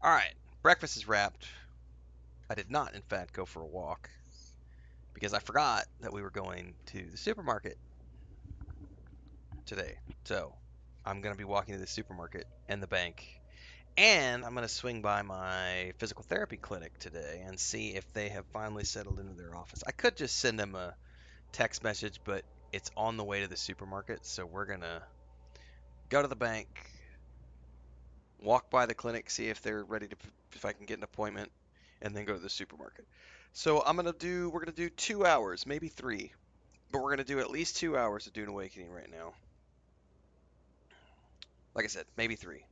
All right, breakfast is wrapped. I did not, in fact, go for a walk because I forgot that we were going to the supermarket today. So I'm going to be walking to the supermarket and the bank. And I'm going to swing by my physical therapy clinic today and see if they have finally settled into their office. I could just send them a text message, but it's on the way to the supermarket. So we're going to go to the bank, walk by the clinic, see if they're ready to, if I can get an appointment, and then go to the supermarket. So we're gonna do 2 hours, maybe three, but we're gonna do at least 2 hours of Dune Awakening right now. Like I said, maybe three.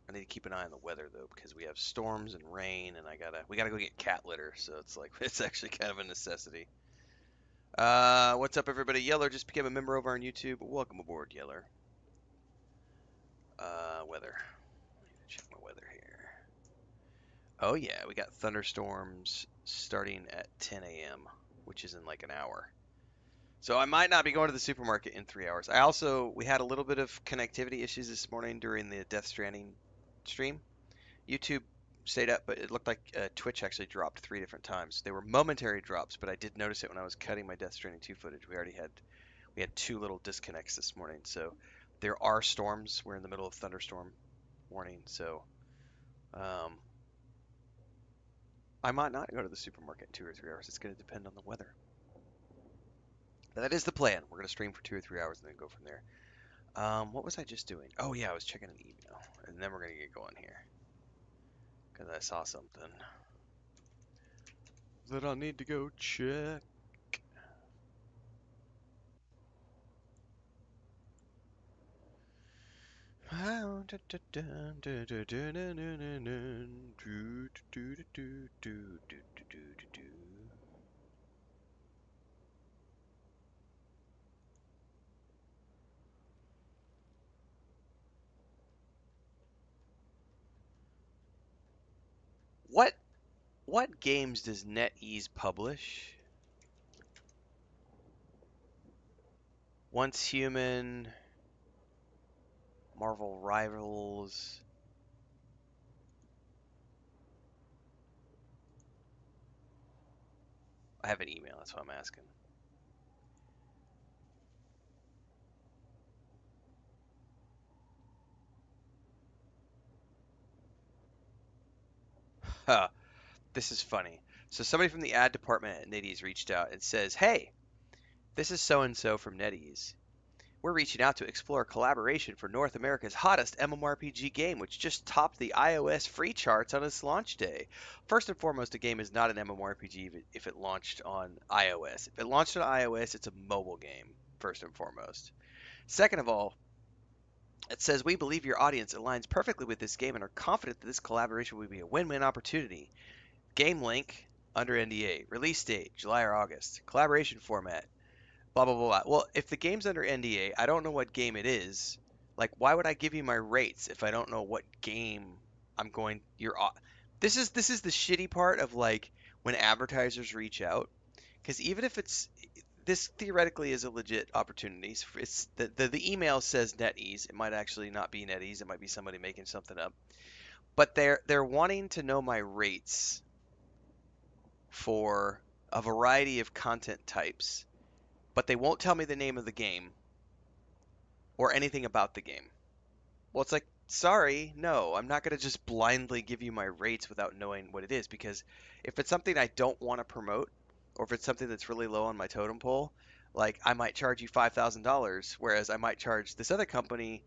I need to keep an eye on the weather though, because we have storms and rain, and we gotta go get cat litter. So it's like it's actually kind of a necessity. What's up, everybody? Yeller just became a member over on YouTube. Welcome aboard, Yeller. Weather. I need to check my weather here. Oh yeah, we got thunderstorms starting at 10 a.m., which is in like an hour. So I might not be going to the supermarket in 3 hours. We had a little bit of connectivity issues this morning during the Death Stranding stream. YouTube stayed up, but it looked like Twitch actually dropped 3 different times. They were momentary drops, but I did notice it when I was cutting my Death Stranding 2 footage. We had two little disconnects this morning. So there are storms. We're in the middle of thunderstorm warning, so um, I might not go to the supermarket in 2 or 3 hours. It's going to depend on the weather. But that is the plan. We're going to stream for 2 or 3 hours and then go from there. What was I just doing? Oh yeah, I was checking an email, and then we're going to get going here because I saw something that I need to go check. What what games does NetEase publish? Once Human, Marvel Rivals. I have an email, that's what I'm asking. Huh, this is funny. So somebody from the ad department at NetEase reached out and says, "Hey, this is so and so from NetEase. We're reaching out to explore collaboration for North America's hottest MMORPG game, which just topped the iOS free charts on its launch day. First and foremost, a game is not an MMORPG if it launched on iOS. If it launched on iOS, it's a mobile game, first and foremost. Second of all, it says, we believe your audience aligns perfectly with this game and are confident that this collaboration will be a win-win opportunity. Game link under NDA. Release date, July or August. Collaboration format, blah blah blah. Well, if the game's under NDA, I don't know what game it is. Like, why would I give you my rates if I don't know what game I'm going? This is the shitty part of like when advertisers reach out, because even if it's this theoretically is a legit opportunity. It's the email says NetEase. It might actually not be NetEase. It might be somebody making something up. But they're wanting to know my rates for a variety of content types, but they won't tell me the name of the game or anything about the game. Well, it's like, sorry, no, I'm not going to just blindly give you my rates without knowing what it is, because if it's something I don't want to promote, or if it's something that's really low on my totem pole, like I might charge you $5,000, whereas I might charge this other company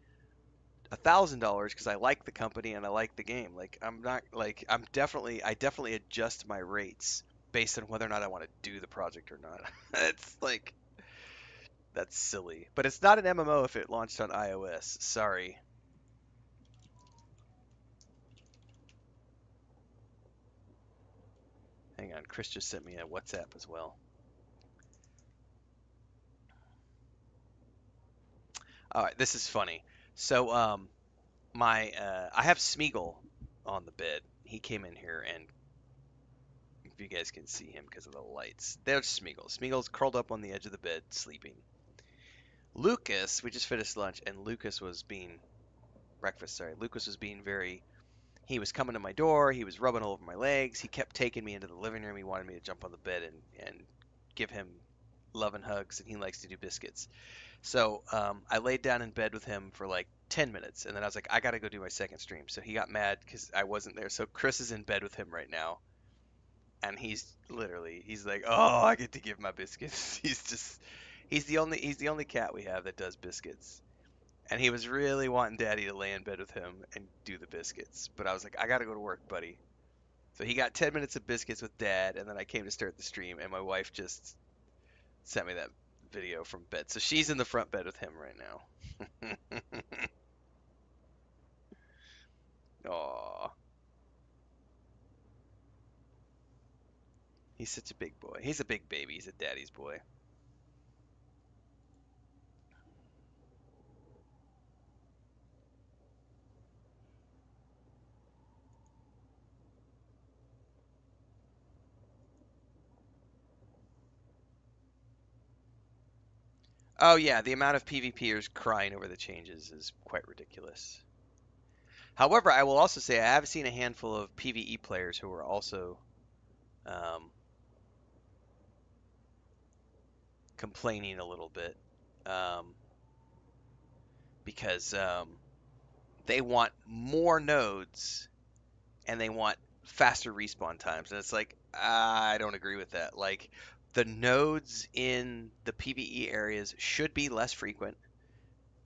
$1,000 because I like the company and I like the game. Like I'm not like I definitely adjust my rates based on whether or not I want to do the project or not. It's like that's silly. But it's not an MMO if it launched on iOS. Sorry. Hang on, Chris just sent me a WhatsApp as well. All right, this is funny. So my I have Smeagol on the bed. He came in here, and if you guys can see him because of the lights, there's Smeagol. Smeagol's curled up on the edge of the bed sleeping. Lucas, we just finished lunch, and Lucas was being breakfast. Sorry, Lucas was being very. He was coming to my door. He was rubbing all over my legs. He kept taking me into the living room. He wanted me to jump on the bed and give him love and hugs, and he likes to do biscuits. So I laid down in bed with him for like 10 minutes, and then I was like, I got to go do my second stream. So he got mad because I wasn't there. So Chris is in bed with him right now, and he's like, oh, I get to give my biscuits. He's the only cat we have that does biscuits. And he was really wanting Daddy to lay in bed with him and do the biscuits. But I was like, I got to go to work, buddy. So he got 10 minutes of biscuits with Dad, and then I came to start the stream, and my wife just sent me that video from bed. So she's in the front bed with him right now. Aw. He's such a big boy. He's a big baby. He's a daddy's boy. Oh yeah, the amount of PvPers crying over the changes is quite ridiculous. However, I will also say I have seen a handful of PvE players who are also um, complaining a little bit um, because they want more nodes and they want faster respawn times, and it's like I don't agree with that. Like the nodes in the PvE areas should be less frequent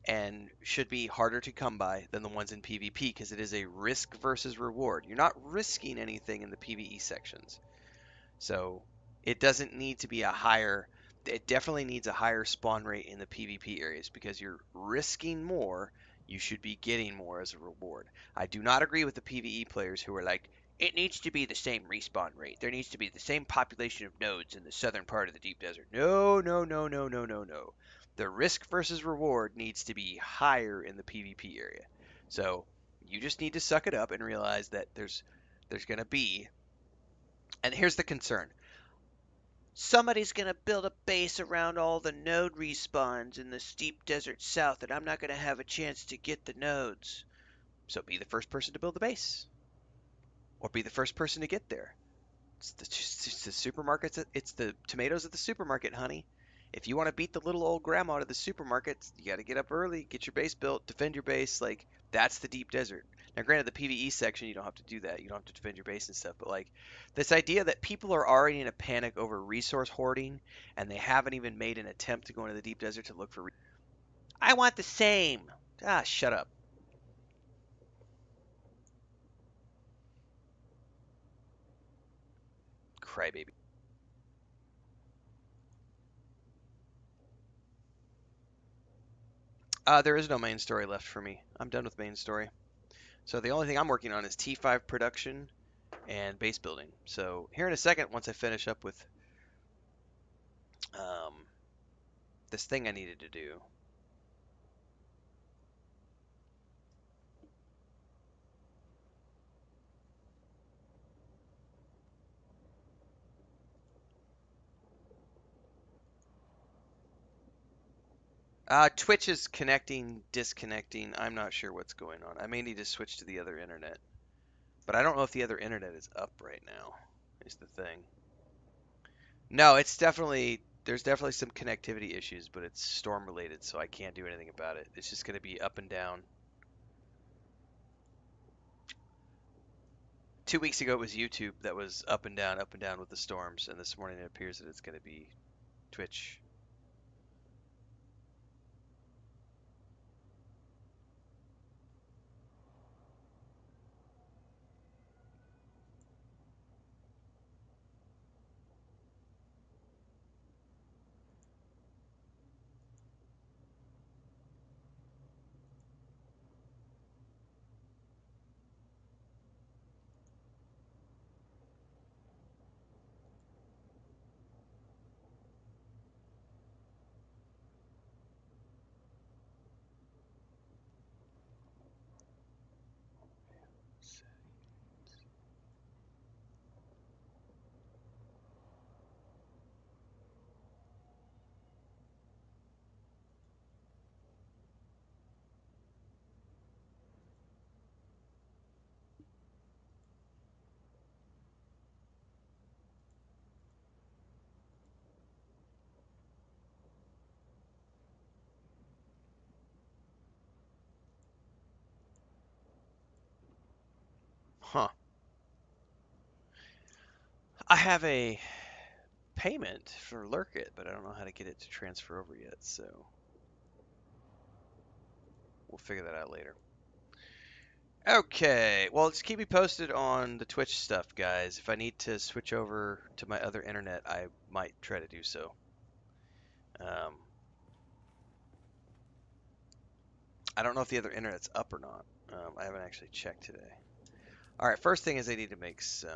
and should be harder to come by than the ones in PvP because it is a risk versus reward. You're not risking anything in the PvE sections. So it doesn't need to be a higher, it definitely needs a higher spawn rate in the PvP areas because you're risking more. You should be getting more as a reward. I do not agree with the PvE players who are like, it needs to be the same respawn rate. There needs to be the same population of nodes in the southern part of the deep desert. No, no, no, no, no, no, no. The risk versus reward needs to be higher in the PvP area. So you just need to suck it up and realize that there's going to be, and here's the concern. Somebody's going to build a base around all the node respawns in the steep desert south, and I'm not going to have a chance to get the nodes. So be the first person to build the base, or be the first person to get there. It's the supermarkets. It's the tomatoes at the supermarket, honey. If you want to beat the little old grandma to the supermarket, you got to get up early, get your base built, defend your base. Like that's the deep desert. Now, granted, the PVE section you don't have to do that. You don't have to defend your base and stuff. But like this idea that people are already in a panic over resource hoarding, and they haven't even made an attempt to go into the deep desert to look for. I want the same. Ah, shut up, crybaby. There is no main story left for me. I'm done with main story. So the only thing I'm working on is T5 production and base building. So here in a second, once I finish up with um, this thing I needed to do. Twitch is connecting, disconnecting. I'm not sure what's going on. I may need to switch to the other internet. But I don't know if the other internet is up right now, is the thing. No, there's definitely some connectivity issues, but it's storm related, so I can't do anything about it. It's just going to be up and down. 2 weeks ago it was YouTube that was up and down with the storms, and this morning it appears that it's going to be Twitch. Huh. I have a payment for Lurkit, but I don't know how to get it to transfer over yet, so we'll figure that out later. Okay, well, just keep me posted on the Twitch stuff, guys. If I need to switch over to my other internet, I might try to do so. Um, I don't know if the other internet's up or not. I haven't actually checked today. All right, first thing is I need to make some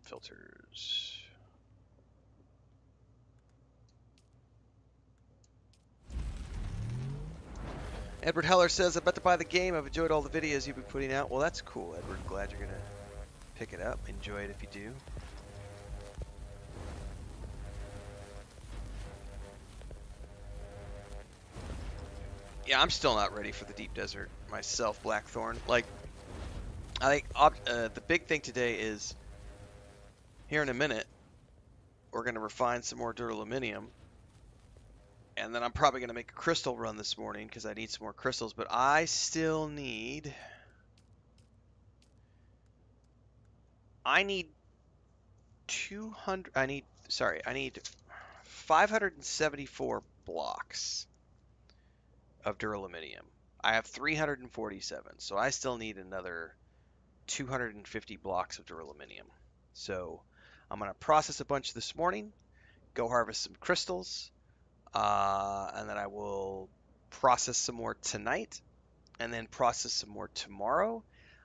filters. Edward Heller says, I'm about to buy the game. I've enjoyed all the videos you've been putting out. Well, that's cool, Edward. Glad you're going to pick it up. Enjoy it if you do. Yeah, I'm still not ready for the deep desert myself, Blackthorn. Like, I think the big thing today is, here in a minute, we're going to refine some more duraluminum. And then I'm probably going to make a crystal run this morning because I need some more crystals. But I still need... I need 200... I need 574 blocks of duraluminum. I have 347, so I still need another 250 blocks of duraluminum. So I'm going to process a bunch this morning, go harvest some crystals, and then I will process some more tonight, and then process some more tomorrow.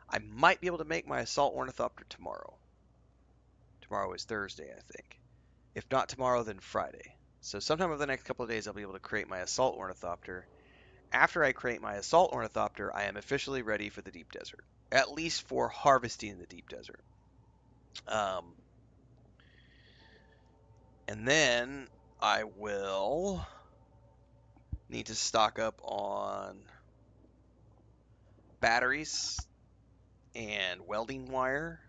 I might be able to make my assault ornithopter tomorrow. Tomorrow is Thursday, I think. If not tomorrow, then Friday. So sometime over the next couple of days, I'll be able to create my assault ornithopter. After I create my assault ornithopter, I am officially ready for the deep desert, at least for harvesting the deep desert. And then I will need to stock up on batteries and welding wire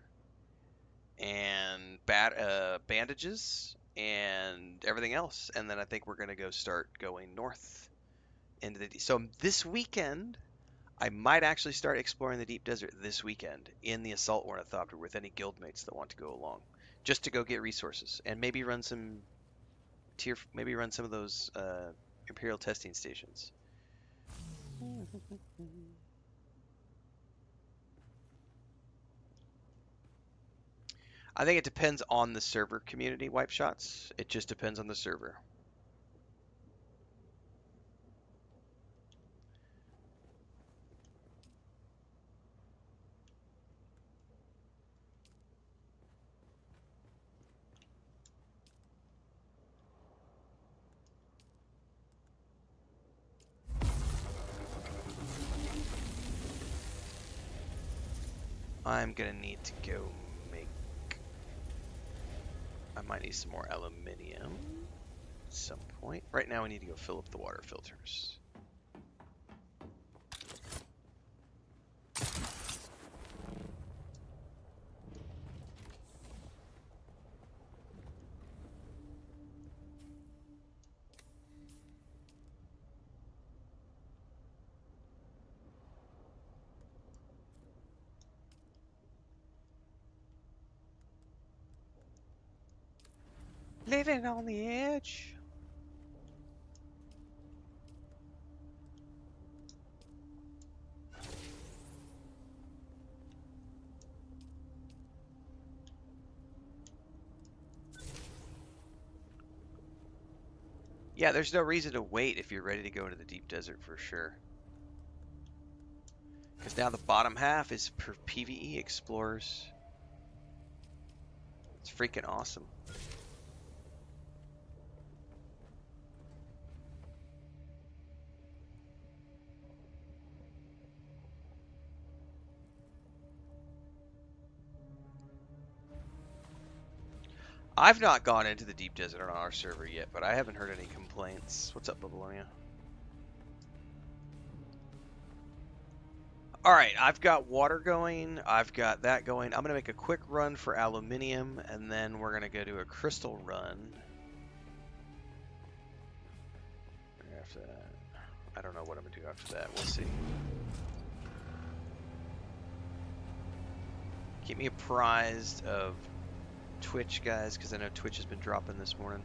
and bandages and everything else. And then I think we're going to go start going north into the... So this weekend, I might actually start exploring the deep desert this weekend in the assault ornithopter with any guildmates that want to go along, just to go get resources and maybe run some some of those imperial testing stations. I think it depends on the server community wipe shots. It just depends on the server. I'm gonna need to go make... I might need some more aluminium at some point. Right now I need to go fill up the water filters. Living on the edge. Yeah, there's no reason to wait if you're ready to go into the deep desert for sure. Because now the bottom half is for PvE explorers. It's freaking awesome. I've not gone into the deep desert on our server yet, but I haven't heard any complaints. What's up, Babylonia? Alright, I've got water going. I've got that going. I'm going to make a quick run for aluminium, and then we're going to go do a crystal run. After that, I don't know what I'm going to do after that. We'll see. Keep me apprised of Twitch, guys, because I know Twitch has been dropping this morning.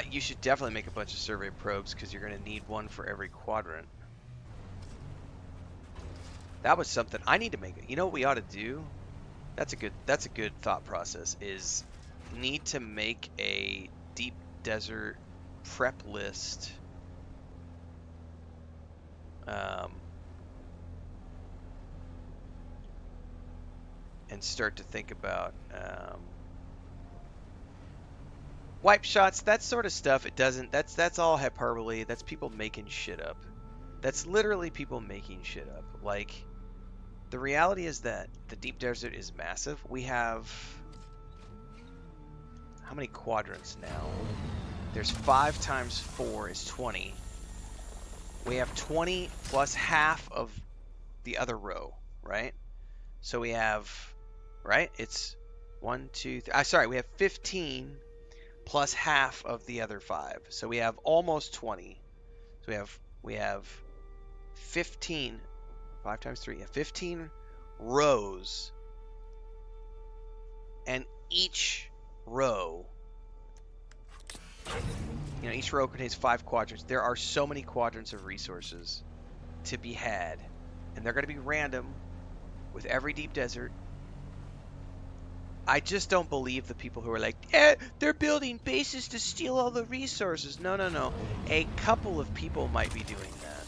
You should definitely make a bunch of survey probes because you're going to need one for every quadrant. That was something I need to make. You know what we ought to do? That's a good thought process. Is need to make a deep desert prep list. And start to think about wipe shots, that sort of stuff. It doesn't. That's all hyperbole. That's people making shit up. That's literally people making shit up. Like, the reality is that the deep desert is massive. We have how many quadrants now? There's 5 times 4 is 20. We have 20 plus half of the other row, right? So we have, right? It's 1, 2, 3. Sorry, we have 15 plus half of the other 5. So we have almost 20. So we have 15. 5 times 3. Yeah, 15 rows. And each row, each row contains 5 quadrants. There are so many quadrants of resources to be had. And they're going to be random with every deep desert. I just don't believe the people who are like, they're building bases to steal all the resources. No, no, no. A couple of people might be doing that.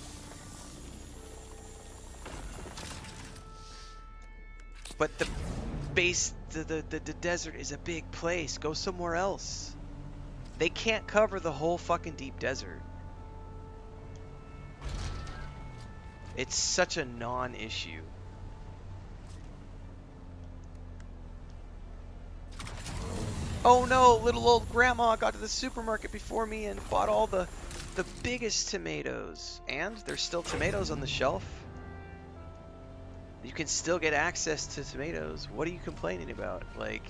But the base, the desert is a big place. Go somewhere else. They can't cover the whole fucking deep desert. It's such a non-issue. Oh no, little old grandma got to the supermarket before me and bought all the biggest tomatoes. And there's still tomatoes on the shelf. You can still get access to tomatoes. What are you complaining about? Like...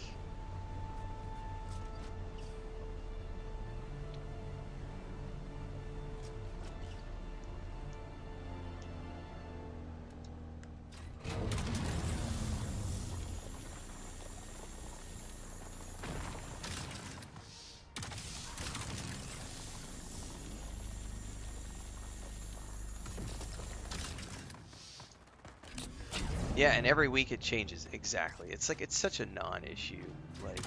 Yeah, and every week it changes. Exactly. It's like, it's such a non-issue. Like...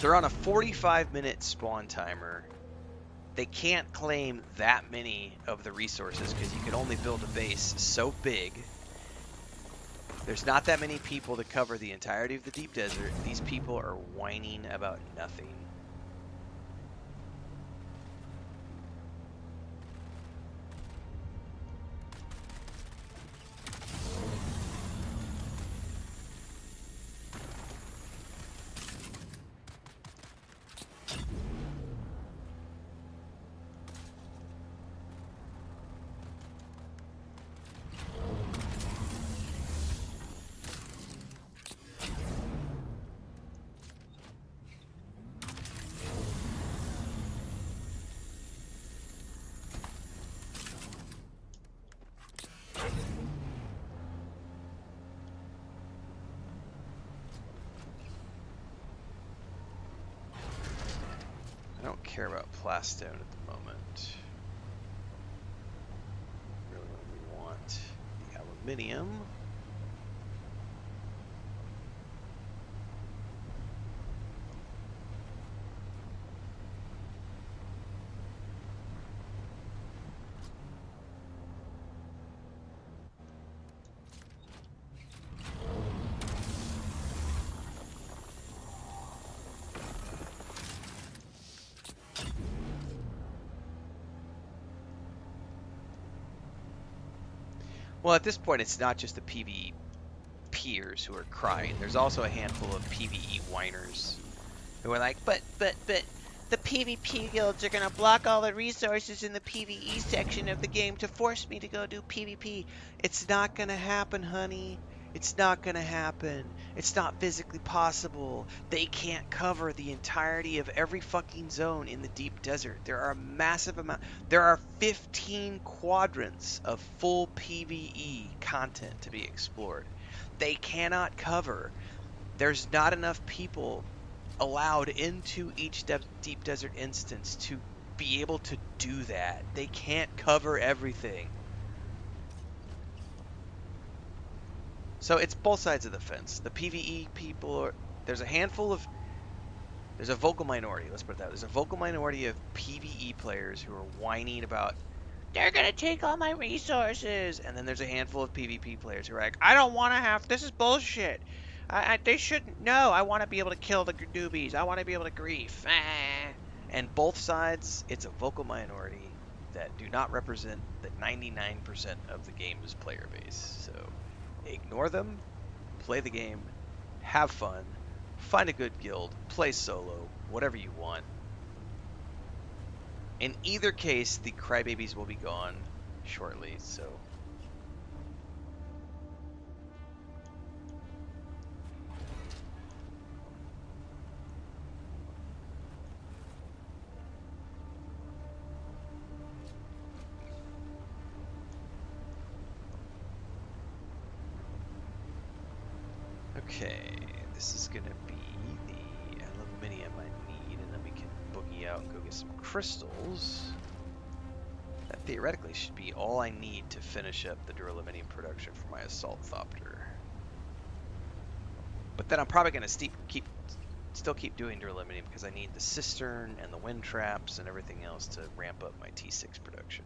They're on a 45-minute spawn timer. They can't claim that many of the resources because you can only build a base so big. There's not that many people to cover the entirety of the deep desert. These people are whining about nothing. I don't care about plastone at the moment. Really, we want the aluminium. Well, at this point, it's not just the PvPers who are crying. There's also a handful of PvE whiners who are like, but, The PvP guilds are gonna block all the resources in the PvE section of the game to force me to go do PvP. It's not gonna happen, honey. It's not gonna happen. It's not physically possible. They can't cover the entirety of every fucking zone in the deep desert. There are a massive amount. There are 15 quadrants of full PvE content to be explored. They cannot cover. There's not enough people allowed into each deep desert instance to be able to do that. They can't cover everything. So it's both sides of the fence. The PvE people are, there's a vocal minority, let's put it that way. There's a vocal minority of PvE players who are whining about they're gonna take all my resources, and then there's a handful of PvP players who are like, I don't want to have. This is bullshit. They shouldn't. No, I want to be able to kill the newbies. I want to be able to grief. Ah. And both sides, it's a vocal minority that do not represent the 99% of the game's player base. So ignore them, play the game, have fun, find a good guild, play solo, whatever you want. In either case, the crybabies will be gone shortly, so. Okay, this is gonna be the aluminium I need, and then we can boogie out and go get some crystals. That theoretically should be all I need to finish up the duraluminum production for my Assaulthopter. But then I'm probably gonna still keep doing duraluminum because I need the cistern and the wind traps and everything else to ramp up my T6 production.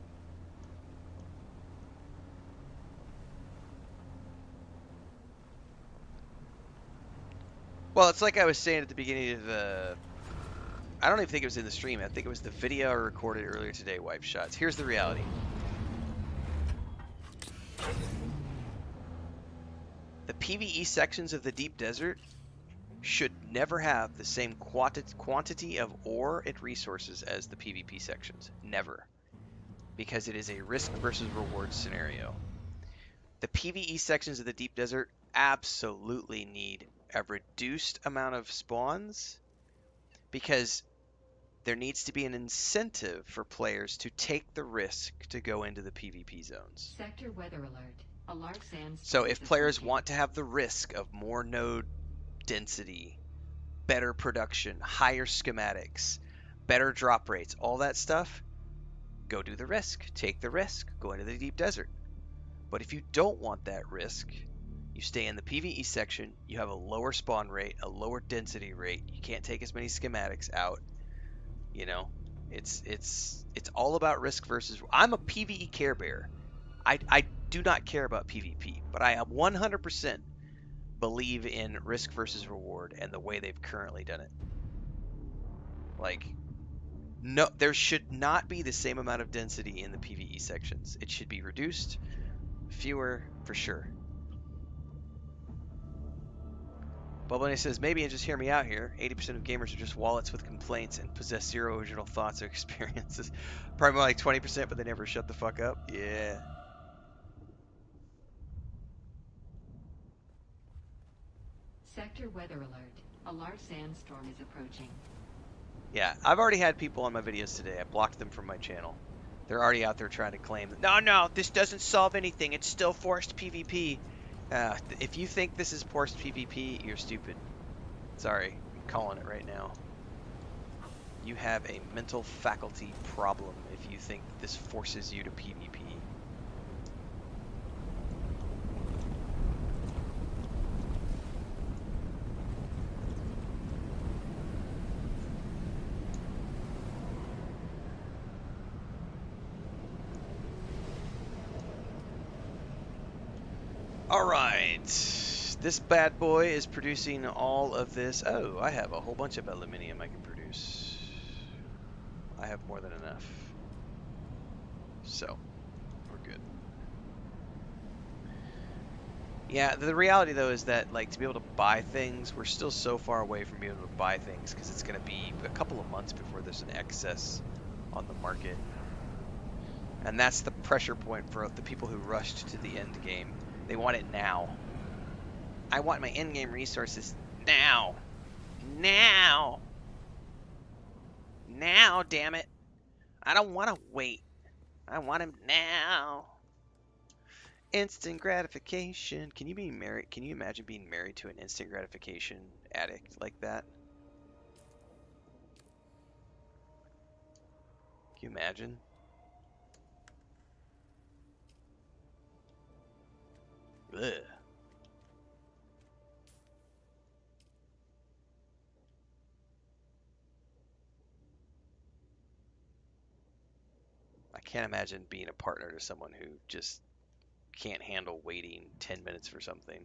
Well, it's like I was saying at the beginning of the... I don't even think it was in the stream. I think it was the video I recorded earlier today, Wipe Shots. Here's the reality. The PvE sections of the deep desert should never have the same quantity of ore and resources as the PvP sections. Never. Because it is a risk versus reward scenario. The PvE sections of the deep desert absolutely need a reduced amount of spawns because there needs to be an incentive for players to take the risk to go into the PvP zones. Sector weather alert. A large sandstorm. So if players want to have the risk of more node density, better production, higher schematics, better drop rates, all that stuff, go do the risk. Take the risk. Go into the deep desert. But if you don't want that risk, you stay in the PvE section, you have a lower spawn rate, a lower density rate, you can't take as many schematics out. You know, it's all about risk versus... I'm a PvE care bear. I do not care about PvP, but I 100% believe in risk versus reward and the way they've currently done it. Like, no, there should not be the same amount of density in the PvE sections. It should be reduced, fewer for sure. Bubbly says, maybe, and just hear me out here, 80% of gamers are just wallets with complaints and possess zero original thoughts or experiences. Probably more like 20%, but they never shut the fuck up. Yeah. Sector weather alert. A large sandstorm is approaching. Yeah, I've already had people on my videos today. I blocked them from my channel. They're already out there trying to claim, no, this doesn't solve anything. It's still forced PvP. If you think this is forced PvP, you're stupid. Sorry, I'm calling it right now. You have a mental faculty problem if you think this forces you to PvP. Alright, this bad boy is producing all of this. Oh, I have a whole bunch of aluminium I can produce. I have more than enough. So, we're good. Yeah, the reality though is that like to be able to buy things, we're still so far away from being able to buy things because it's going to be a couple of months before there's an excess on the market. And that's the pressure point for the people who rushed to the end game. They want it now. I want my end game resources now. Now. Now, damn it. I don't want to wait. I want him now. Instant gratification. Can you be married? Can you imagine being married to an instant gratification addict like that? Can you imagine? Ugh. I can't imagine being a partner to someone who just can't handle waiting 10 minutes for something.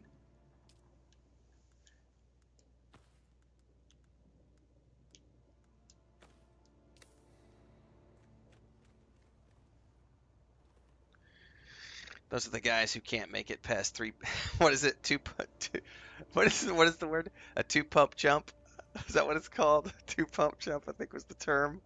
Those are the guys who can't make it past three. What is it? What is the word? A two pump jump? Is that what it's called? Two pump jump, I think was the term.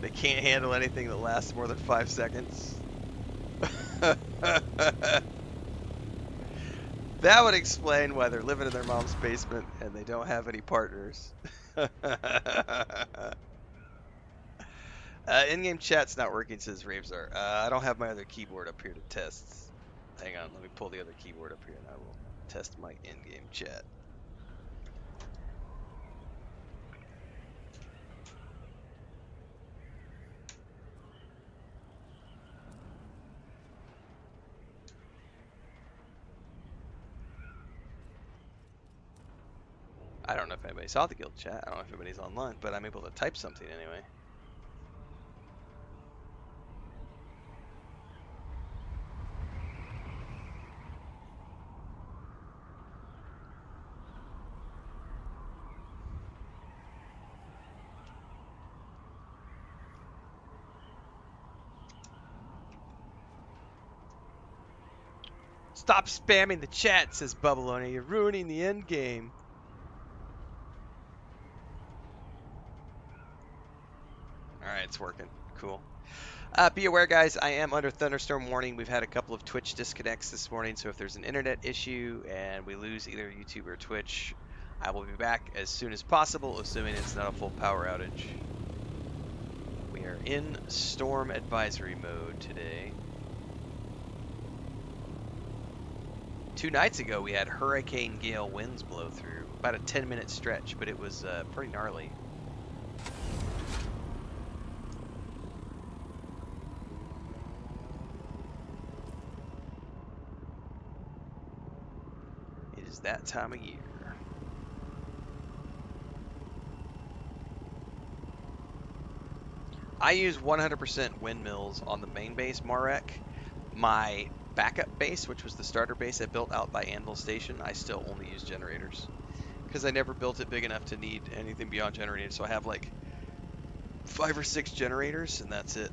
They can't handle anything that lasts more than 5 seconds. That would explain why they're living in their mom's basement and they don't have any partners. In-game chat's not working, says Ravesar. I don't have my other keyboard up here to test. Hang on, let me pull the other keyboard up here and I will test my in-game chat. I don't know if anybody saw the guild chat. I don't know if anybody's online, but I'm able to type something anyway. Stop spamming the chat, says Bubbaloni. You're ruining the end game. Alright, it's working. Cool. Be aware, guys, I am under thunderstorm warning. We've had a couple of Twitch disconnects this morning, so if there's an internet issue and we lose either YouTube or Twitch, I will be back as soon as possible, assuming it's not a full power outage. We are in storm advisory mode today. 2 nights ago, we had hurricane gale winds blow through, about a 10-minute stretch, but it was pretty gnarly. It is that time of year. I use 100% windmills on the main base, Marek. My backup base, which was the starter base I built out by Anvil Station, I still only use generators. Because I never built it big enough to need anything beyond generators, so I have like 5 or 6 generators, and that's it.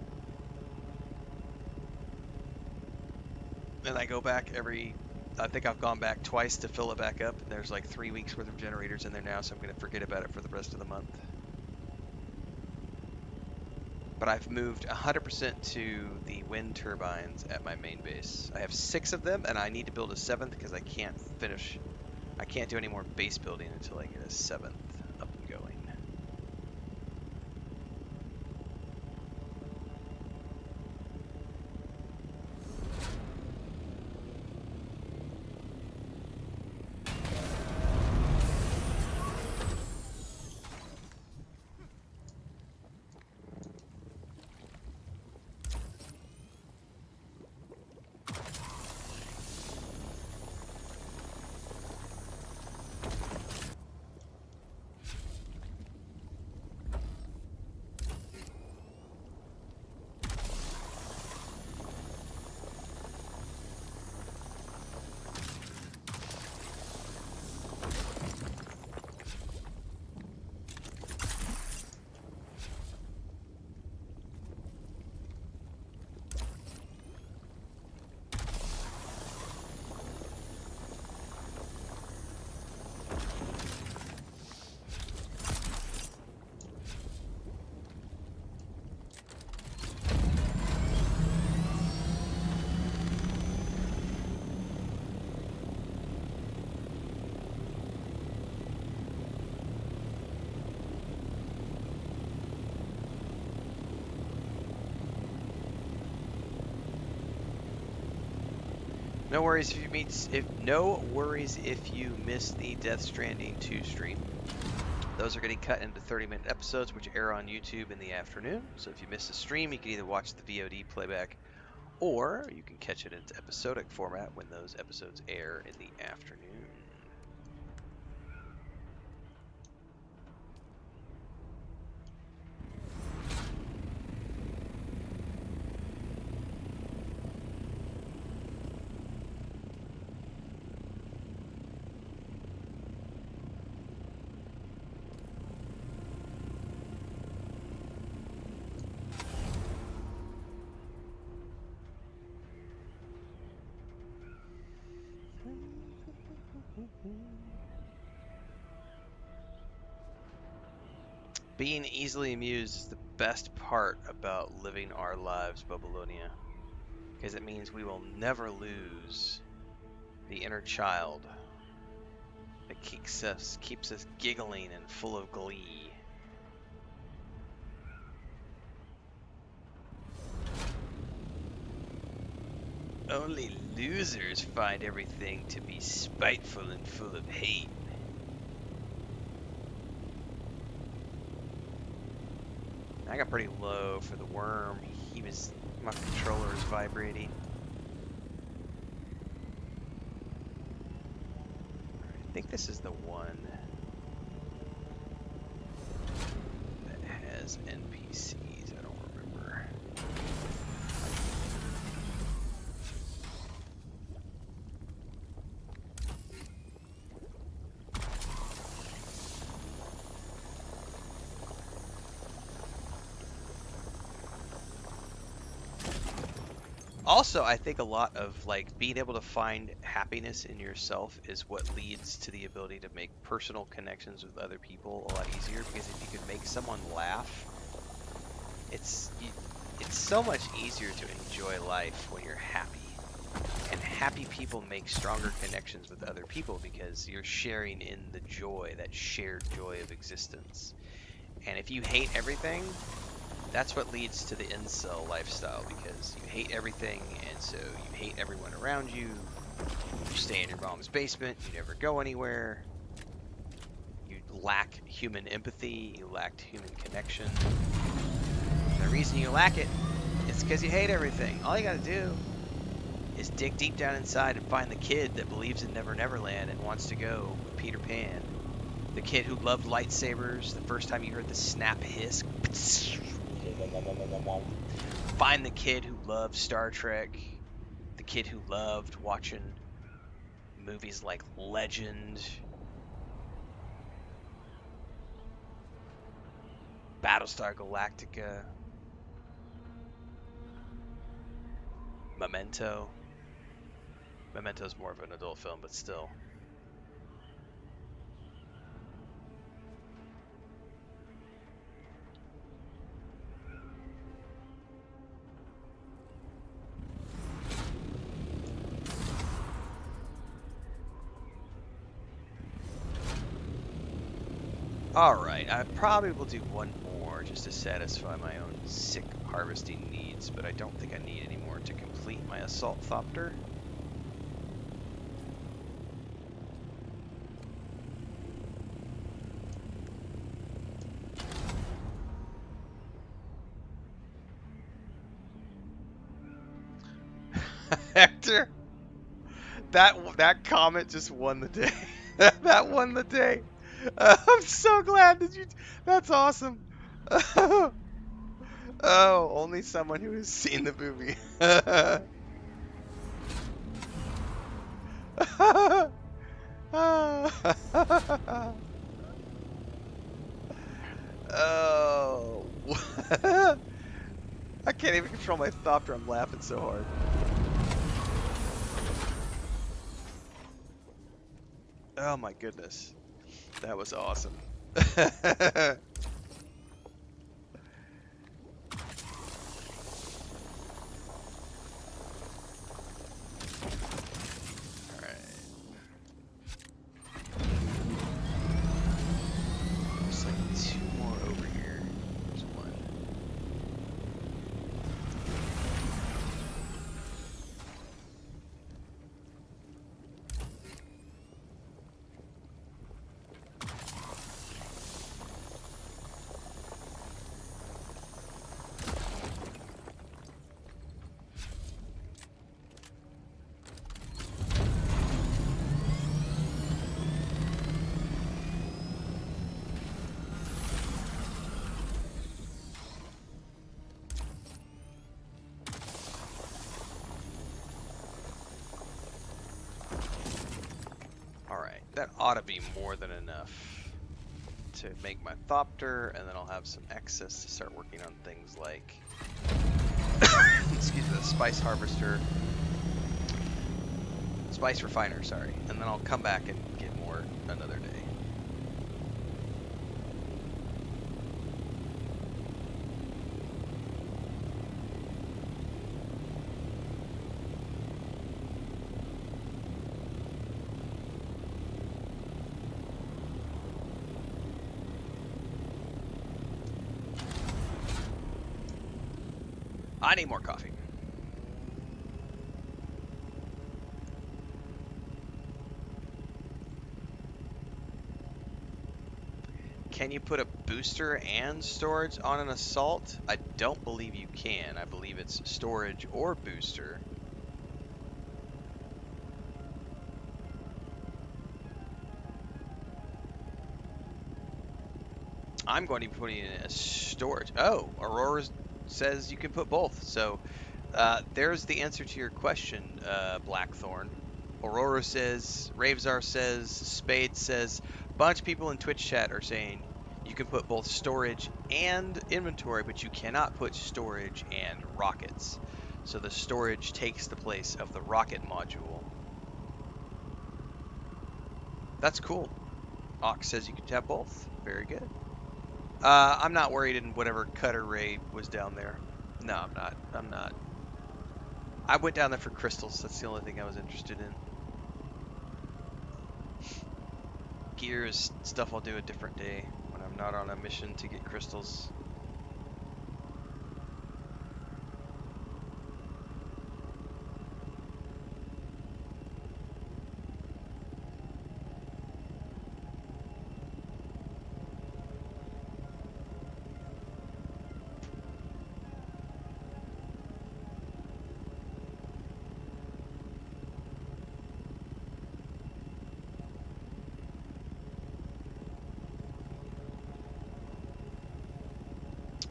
And I go back I think I've gone back twice to fill it back up, and there's like 3 weeks worth of generators in there now, so I'm going to forget about it for the rest of the month. But I've moved 100% to the wind turbines at my main base. I have 6 of them, and I need to build a 7th because I can't do any more base building until I get a 7th up and going. No worries if you miss the Death Stranding 2 stream. Those are getting cut into 30-minute episodes, which air on YouTube in the afternoon. So if you miss a stream, you can either watch the VOD playback, or you can catch it in its episodic format when those episodes air in the afternoon. Being easily amused is the best part about living our lives, Babylonia, because it means we will never lose the inner child that keeps us giggling and full of glee. Only losers find everything to be spiteful and full of hate. I got pretty low for the worm. My controller is vibrating. I think this is the one that has NPCs. I don't remember. Also, I think a lot of like being able to find happiness in yourself is what leads to the ability to make personal connections with other people a lot easier, because if you can make someone laugh, it's so much easier to enjoy life when you're happy. And happy people make stronger connections with other people because you're sharing in the joy, that shared joy of existence. And if you hate everything, that's what leads to the incel lifestyle, because you hate everything, and so you hate everyone around you. You stay in your mom's basement, you never go anywhere. You lack human empathy, you lack human connection. And the reason you lack it is because you hate everything. All you gotta do is dig deep down inside and find the kid that believes in Never Never Land and wants to go with Peter Pan. The kid who loved lightsabers the first time you heard the snap hiss. Find the kid who loved Star Trek. The kid who loved watching movies like Legend, Battlestar Galactica, Memento. Memento's more of an adult film, but still. Alright, I probably will do one more just to satisfy my own sick harvesting needs, but I don't think I need any more to complete my Ornithopter. Hector, that comment just won the day. That won the day. I'm so glad that you. That's awesome. Oh, only someone who has seen the movie. Oh. I can't even control my thopter. I'm laughing so hard. Oh my goodness. That was awesome. Alright. There's like two more over here. There's one. That ought to be more than enough to make my Thopter, and then I'll have some excess to start working on things like, excuse me, the Spice Harvester, Spice Refiner, sorry, and then I'll come back and get more another day. I need more coffee. Can you put a booster and storage on an assault? I don't believe you can. I believe it's storage or booster. I'm going to be putting in a storage. Oh, Aurora says you can put both. So there's the answer to your question, Blackthorn. Aurora says, Ravesar says, Spade says, a bunch of people in Twitch chat are saying you can put both storage and inventory, but you cannot put storage and rockets. So the storage takes the place of the rocket module. That's cool. Ox says you can have both. Very good. I'm not worried in whatever cutter ray was down there. No, I'm not. I'm not. I went down there for crystals. That's the only thing I was interested in. Gear is stuff I'll do a different day when I'm not on a mission to get crystals.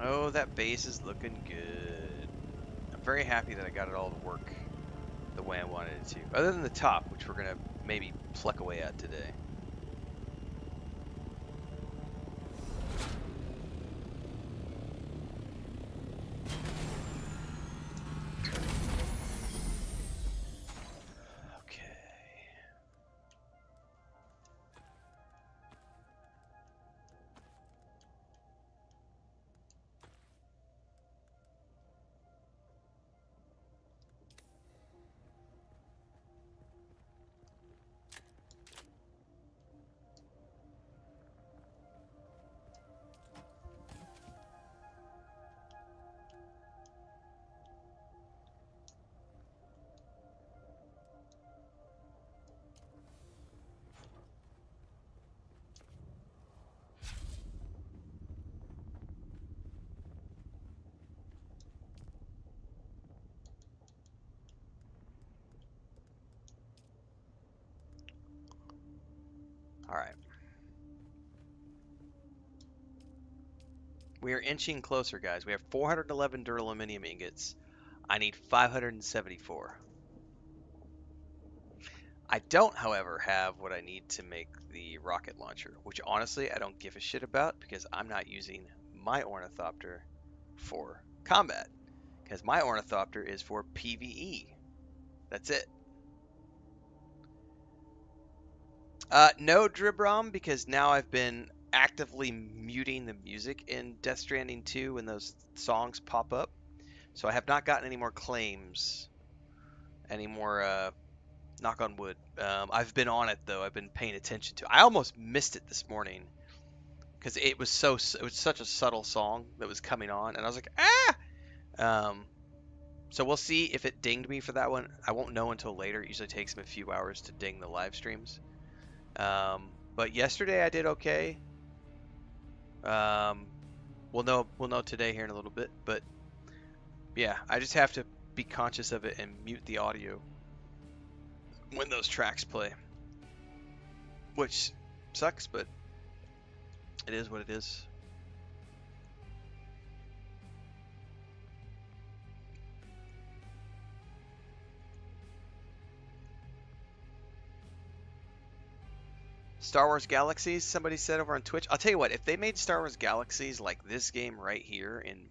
Oh, that base is looking good. I'm very happy that I got it all to work the way I wanted it to. Other than the top, which we're going to maybe pluck away at today. Okay. All right. We are inching closer, guys. We have 411 duraluminum ingots. I need 574. I don't, however, have what I need to make the rocket launcher, which honestly I don't give a shit about because I'm not using my Ornithopter for combat. Because my Ornithopter is for PvE. That's it. No Dribrom, because now I've been actively muting the music in Death Stranding 2 when those songs pop up. So I have not gotten any more claims, any more, knock on wood. I've been on it, though. I've been paying attention to it. I almost missed it this morning because it was such a subtle song that was coming on, and I was like, ah! So we'll see if it dinged me for that one. I won't know until later. It usually takes them a few hours to ding the live streams. But yesterday I did okay. We'll know today here in a little bit. But yeah, I just have to be conscious of it and mute the audio when those tracks play, which sucks, but it is what it is. Star Wars Galaxies, somebody said over on Twitch. I'll tell you what, if they made Star Wars Galaxies like this game right here in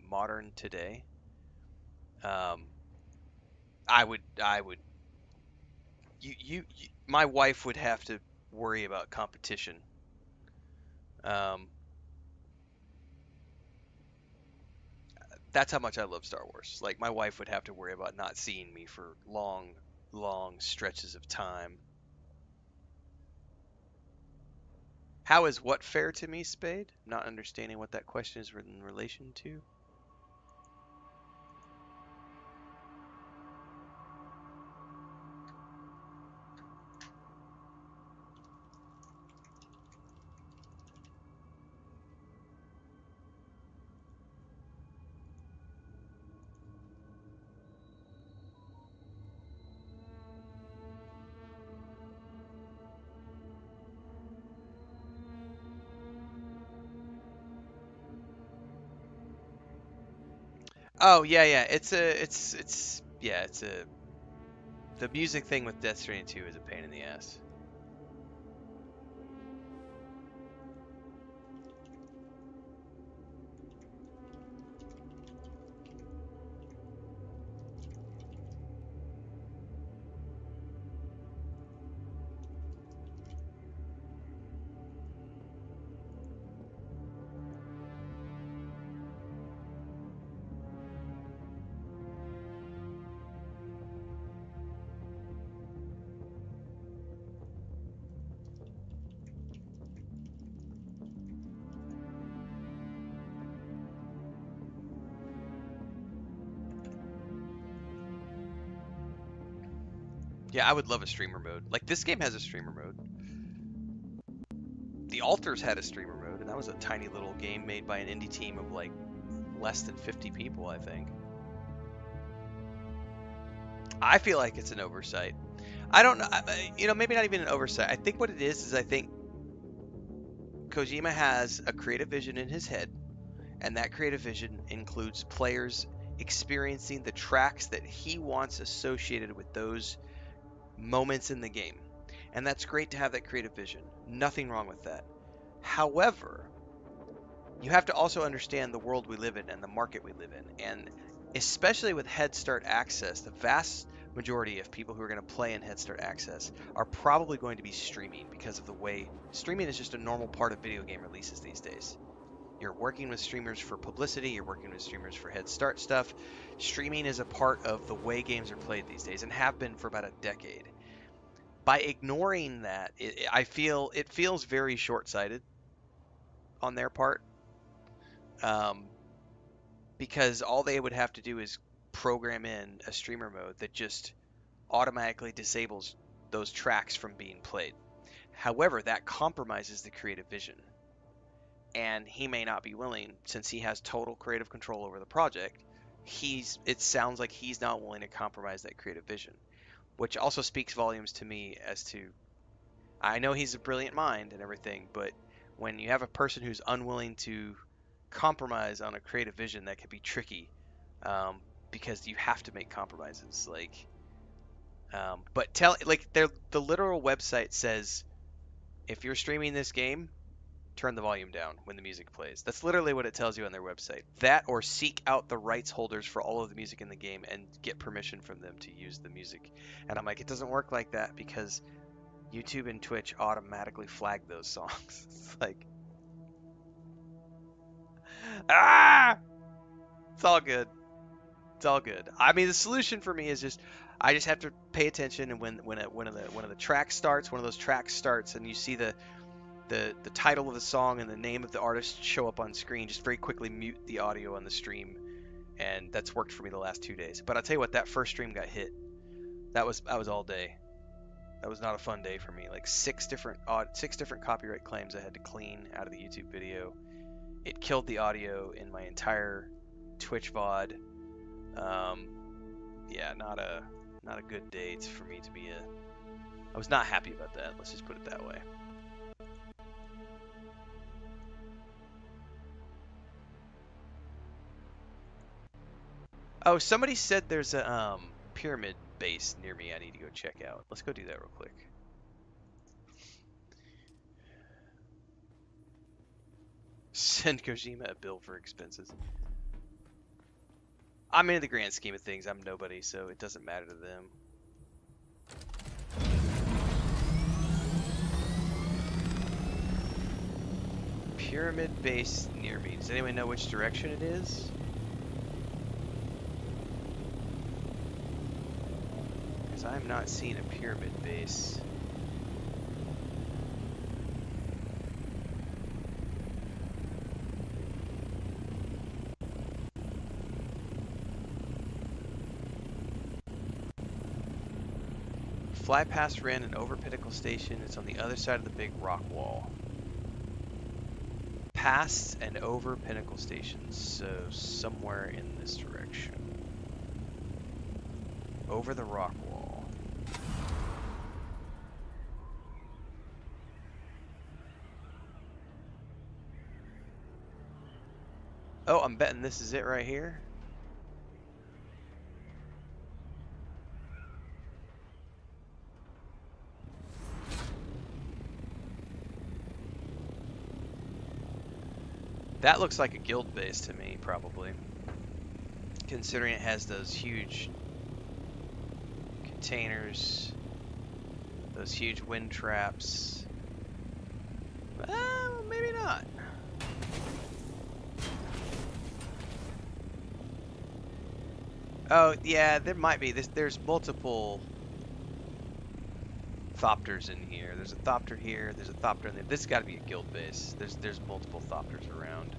modern today, um, I would my wife would have to worry about competition. Um, that's how much I love Star Wars. Like my wife would have to worry about not seeing me for long, long stretches of time. How is what fair to me, Spade? Not understanding what that question is in relation to. Oh yeah, yeah. It's yeah. It's a the music thing with Death Stranding 2 is a pain in the ass. Yeah, I would love a streamer mode. Like this game has a streamer mode. The Alters had a streamer mode, and that was a tiny little game made by an indie team of like less than 50 people, I think. I feel like it's an oversight. I don't know, maybe not even an oversight. I think what it is I think Kojima has a creative vision in his head, and that creative vision includes players experiencing the tracks that he wants associated with those moments in the game. And that's great to have that creative vision. Nothing wrong with that. However, you have to also understand the world we live in and the market we live in. And especially with Head Start Access, the vast majority of people who are going to play in Head Start Access are probably going to be streaming because of the way streaming is just a normal part of video game releases these days. You're working with streamers for publicity, you're working with streamers for Head Start stuff. Streaming is a part of the way games are played these days and have been for about a decade. By ignoring that, I feel it feels very short-sighted on their part, um, because all they would have to do is program in a streamer mode that just automatically disables those tracks from being played. However, that compromises the creative vision, and he may not be willing, since he has total creative control over the project. It sounds like he's not willing to compromise that creative vision, which also speaks volumes to me as to, I know he's a brilliant mind and everything, but when you have a person who's unwilling to compromise on a creative vision, that can be tricky, because you have to make compromises. But the literal website says, if you're streaming this game, turn the volume down when the music plays. That's literally what it tells you on their website. That, or seek out the rights holders for all of the music in the game and get permission from them to use the music. And I'm like, it doesn't work like that because YouTube and Twitch automatically flag those songs. It's like, ah, it's all good. It's all good. I mean, the solution for me is just, I just have to pay attention, and one of the tracks starts, one of those tracks starts, and you see the title of the song and the name of the artist show up on screen, just very quickly mute the audio on the stream, and that's worked for me the last 2 days. But I'll tell you what, that first stream got hit. I was all day. That was not a fun day for me. Like six different copyright claims I had to clean out of the YouTube video. It killed the audio in my entire Twitch VOD. Yeah, not a good day for me to be a. I was not happy about that. Let's just put it that way. Oh, somebody said there's a pyramid base near me I need to go check out. Let's go do that real quick. Send Kojima a bill for expenses. I mean, in the grand scheme of things, I'm nobody, so it doesn't matter to them. Pyramid base near me. Does anyone know which direction it is? Because I'm not seeing a pyramid base. Fly past Ren and over Pinnacle Station. It's on the other side of the big rock wall. Past and over Pinnacle Station, so somewhere in this direction. Over the rock wall. Oh, I'm betting this is it right here. That looks like a guild base to me, probably. Considering it has those huge containers, those huge wind traps. Well, maybe not. Oh, yeah, there might be. There's multiple Thopters in here. There's a Thopter here, there's a Thopter in there. This has got to be a guild base. There's multiple Thopters around.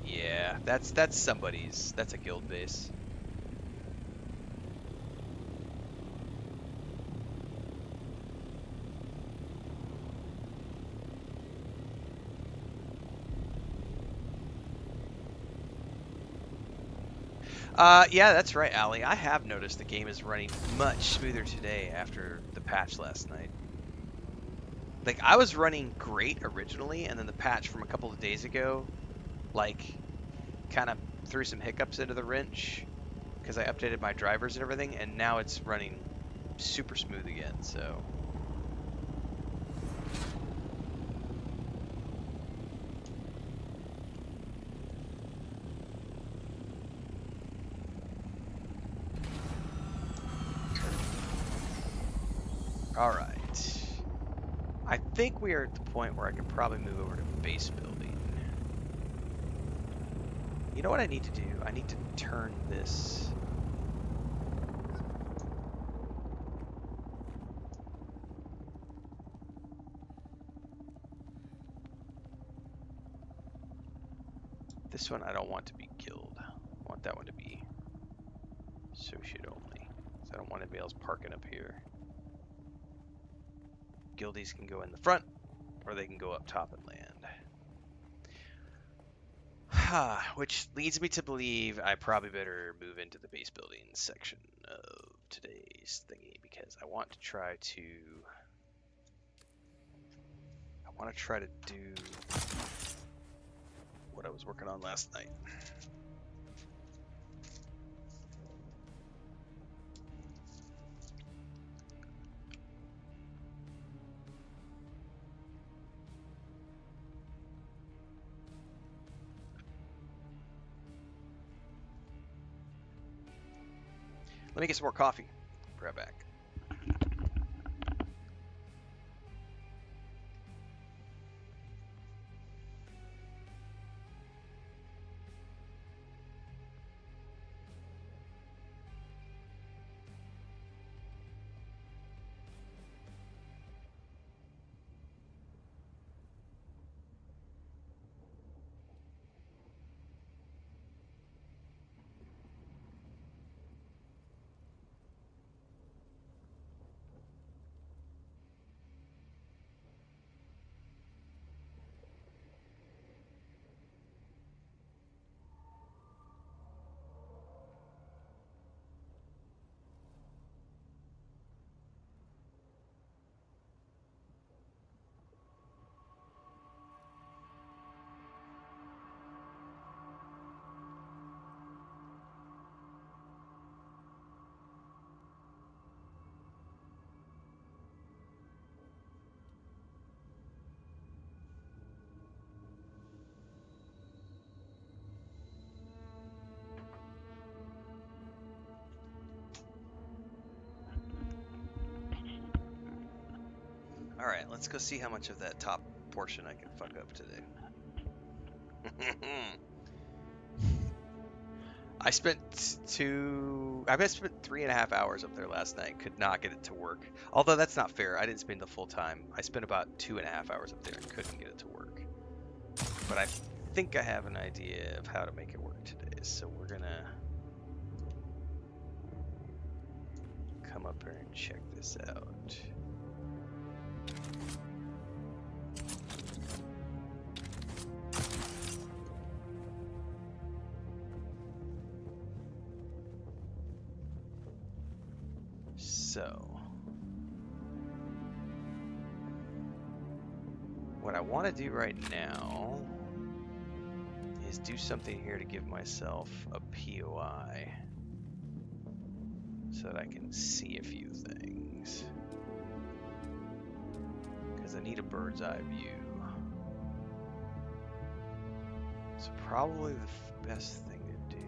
Yeah, that's somebody's. That's a guild base. Yeah, that's right, Ali. I have noticed the game is running much smoother today after the patch last night. Like, I was running great originally, and then the patch from a couple of days ago, like, kind of threw some hiccups into the wrench because I updated my drivers and everything, and now it's running super smooth again, so... Alright. I think we are at the point where I can probably move over to base building. You know what I need to do? I need to turn this... This one I don't want to be killed. I want that one to be associate only. So I don't want anybody else parking up here. Guildies can go in the front, or they can go up top and land. Which leads me to believe I probably better move into the base building section of today's thingy, because I want to try to do what I was working on last night. Let me get some more coffee. Be right back. Alright, let's go see how much of that top portion I can fuck up today. I spent 3.5 hours up there last night. Could not get it to work. Although that's not fair. I didn't spend the full time. I spent about 2.5 hours up there and couldn't get it to work. But I think I have an idea of how to make it work today. So we're gonna come up here and check this out. So, what I want to do right now is do something here to give myself a POI so that I can see a few things. Because I need a bird's eye view. It's probably the best thing to do.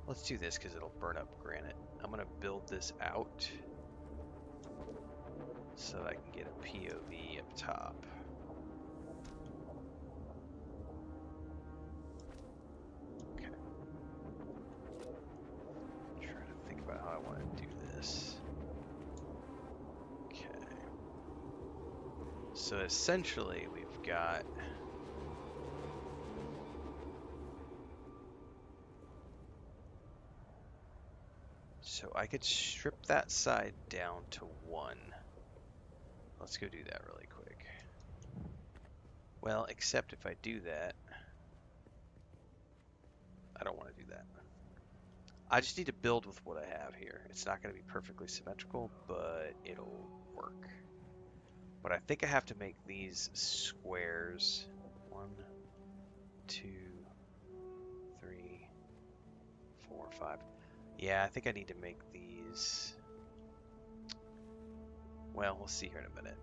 Let's do this because it'll burn up granite. I'm going to build this out so that I can get a POV up top. Okay. I'm trying to think about how I want to do this. Okay. So essentially we've got so I could strip that side down to 1. Let's go do that really quick. Well, except if I do that, I don't want to do that. I just need to build with what I have here. It's not going to be perfectly symmetrical, but it'll work. But I think I have to make these squares. 1, 2, 3, 4, 5. Yeah, I think I need to make these. Well, we'll see here in a minute.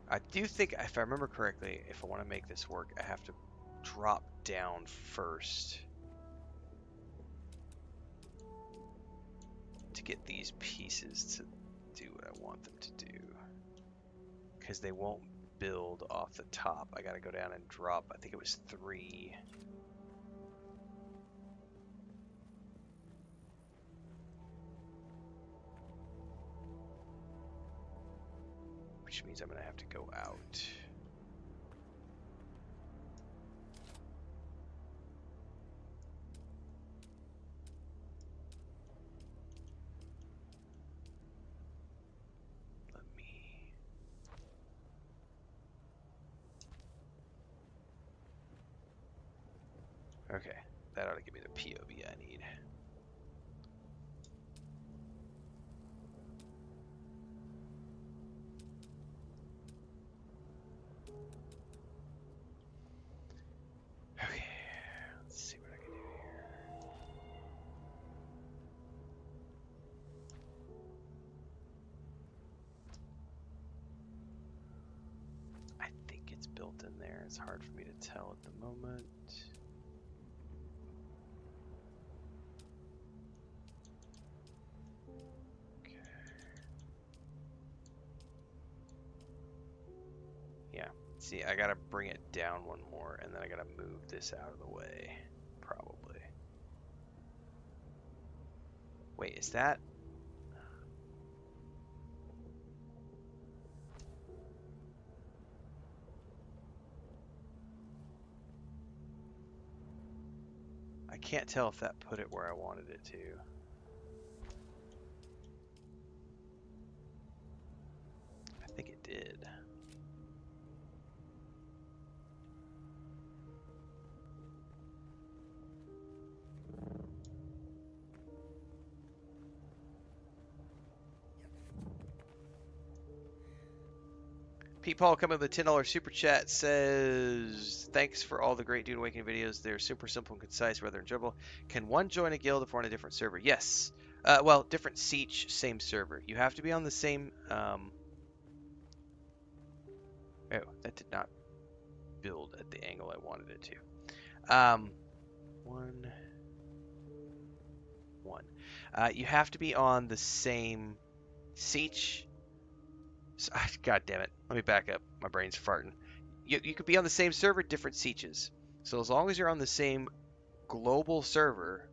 I do think, if I remember correctly, if I want to make this work, I have to drop down first to get these pieces to do what I want them to do. Because they won't build off the top. I gotta go down and drop, I think it was 3. Which means I'm gonna have to go out. Let me... Okay, that ought to give me the POV I need. Okay, let's see what I can do here. I think it's built in there. It's hard for me to tell at the moment. Okay. Yeah. See, I gotta bring it down one more, and then I gotta move this out of the way, probably. Wait, is that? I can't tell if that put it where I wanted it to. I think it did. Pete Paul coming with a $10 super chat says, thanks for all the great Dune Awakening videos. They're super simple and concise rather than enjoyable. Can one join a guild if we're on a different server? Yes. Well, different siege, same server. You have to be on the same... Oh, that did not build at the angle I wanted it to. One. You have to be on the same siege. God damn it. Let me back up. My brain's farting. You could be on the same server, different sieges. So as long as you're on the same global server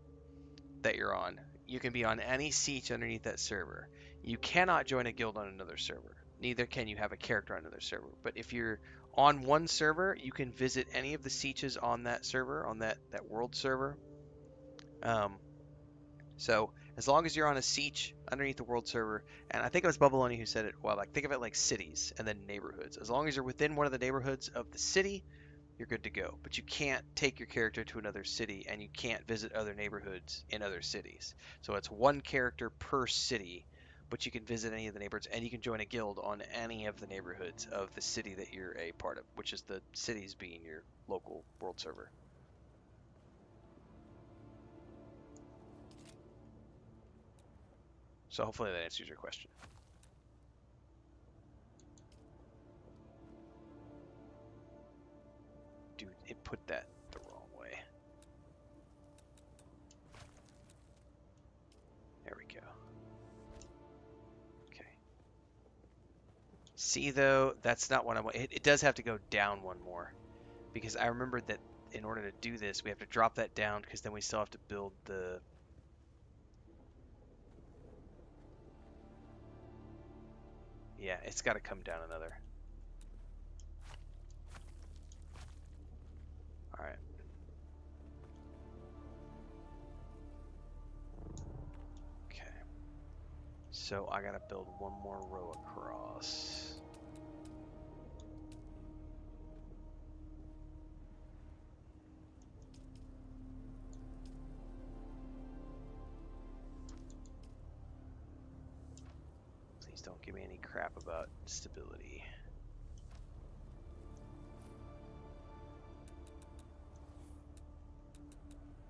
that you're on, you can be on any siege underneath that server. You cannot join a guild on another server. Neither can you have a character on another server. But if you're on one server, you can visit any of the sieges on that server, on that world server. So as long as you're on a siege underneath the world server, and I think it was Bubbaloni who said it, well, like think of it like cities and then neighborhoods. As long as you're within one of the neighborhoods of the city, you're good to go. But you can't take your character to another city, and you can't visit other neighborhoods in other cities. So it's one character per city, but you can visit any of the neighborhoods, and you can join a guild on any of the neighborhoods of the city that you're a part of, which is the cities being your local world server. So hopefully that answers your question. Dude, it put that the wrong way. There we go. Okay. See, though, that's not what I want. It does have to go down one more. Because I remembered that in order to do this, we have to drop that down, because then we still have to build the... Yeah, it's got to come down another. Alright. Okay. So I got to build one more row across. Please don't give me any crap about stability.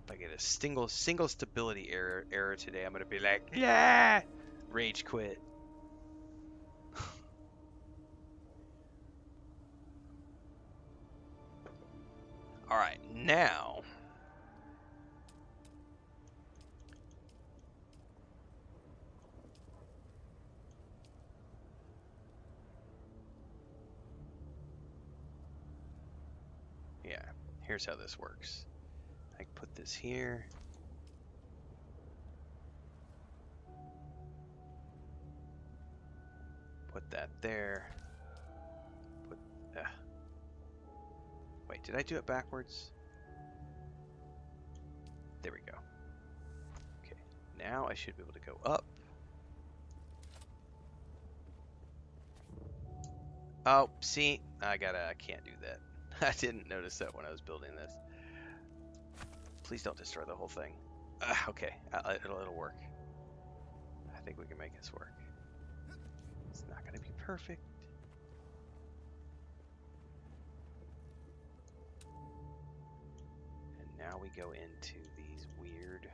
If I get a single stability error today, I'm gonna be like, yeah, rage quit. All right, now yeah, here's how this works. I can put this here. Put that there. Put, wait, did I do it backwards? There we go. Okay, now I should be able to go up. Oh, see, I can't do that. I didn't notice that when I was building this. Please don't destroy the whole thing. Okay, it'll work. I think we can make this work. It's not going to be perfect. And now we go into these weird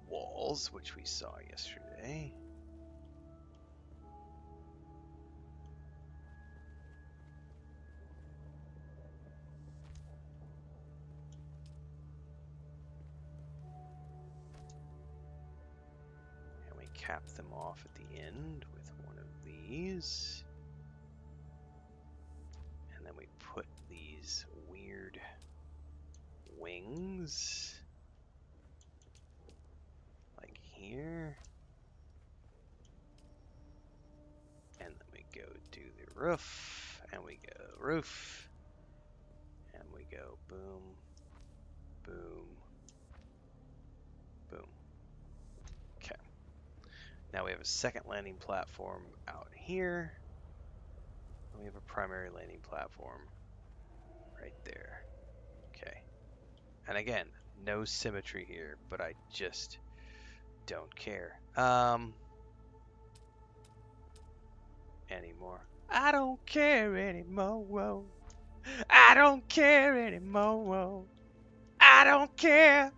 walls, which we saw yesterday. Cap them off at the end with one of these. And then we put these weird wings like here. And then we go do the roof, and we go roof, and we go boom, boom, boom. Okay. Now we have a second landing platform out here. And we have a primary landing platform right there. Okay. And again, no symmetry here, but I just don't care. Anymore. I don't care anymore. Whoa. I don't care anymore. Whoa. I don't care.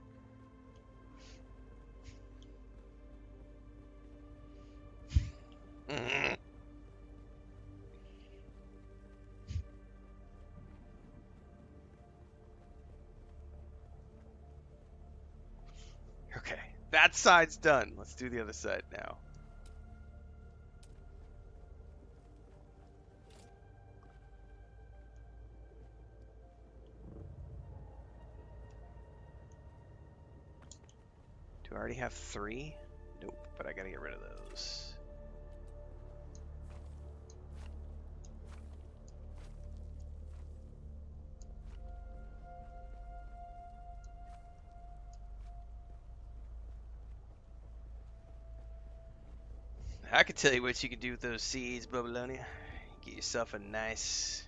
Mm. Okay, that side's done. Let's do the other side now. Do I already have 3? Nope, but I gotta get rid of those. I can tell you what you can do with those seeds, Babylonia. Get yourself a nice...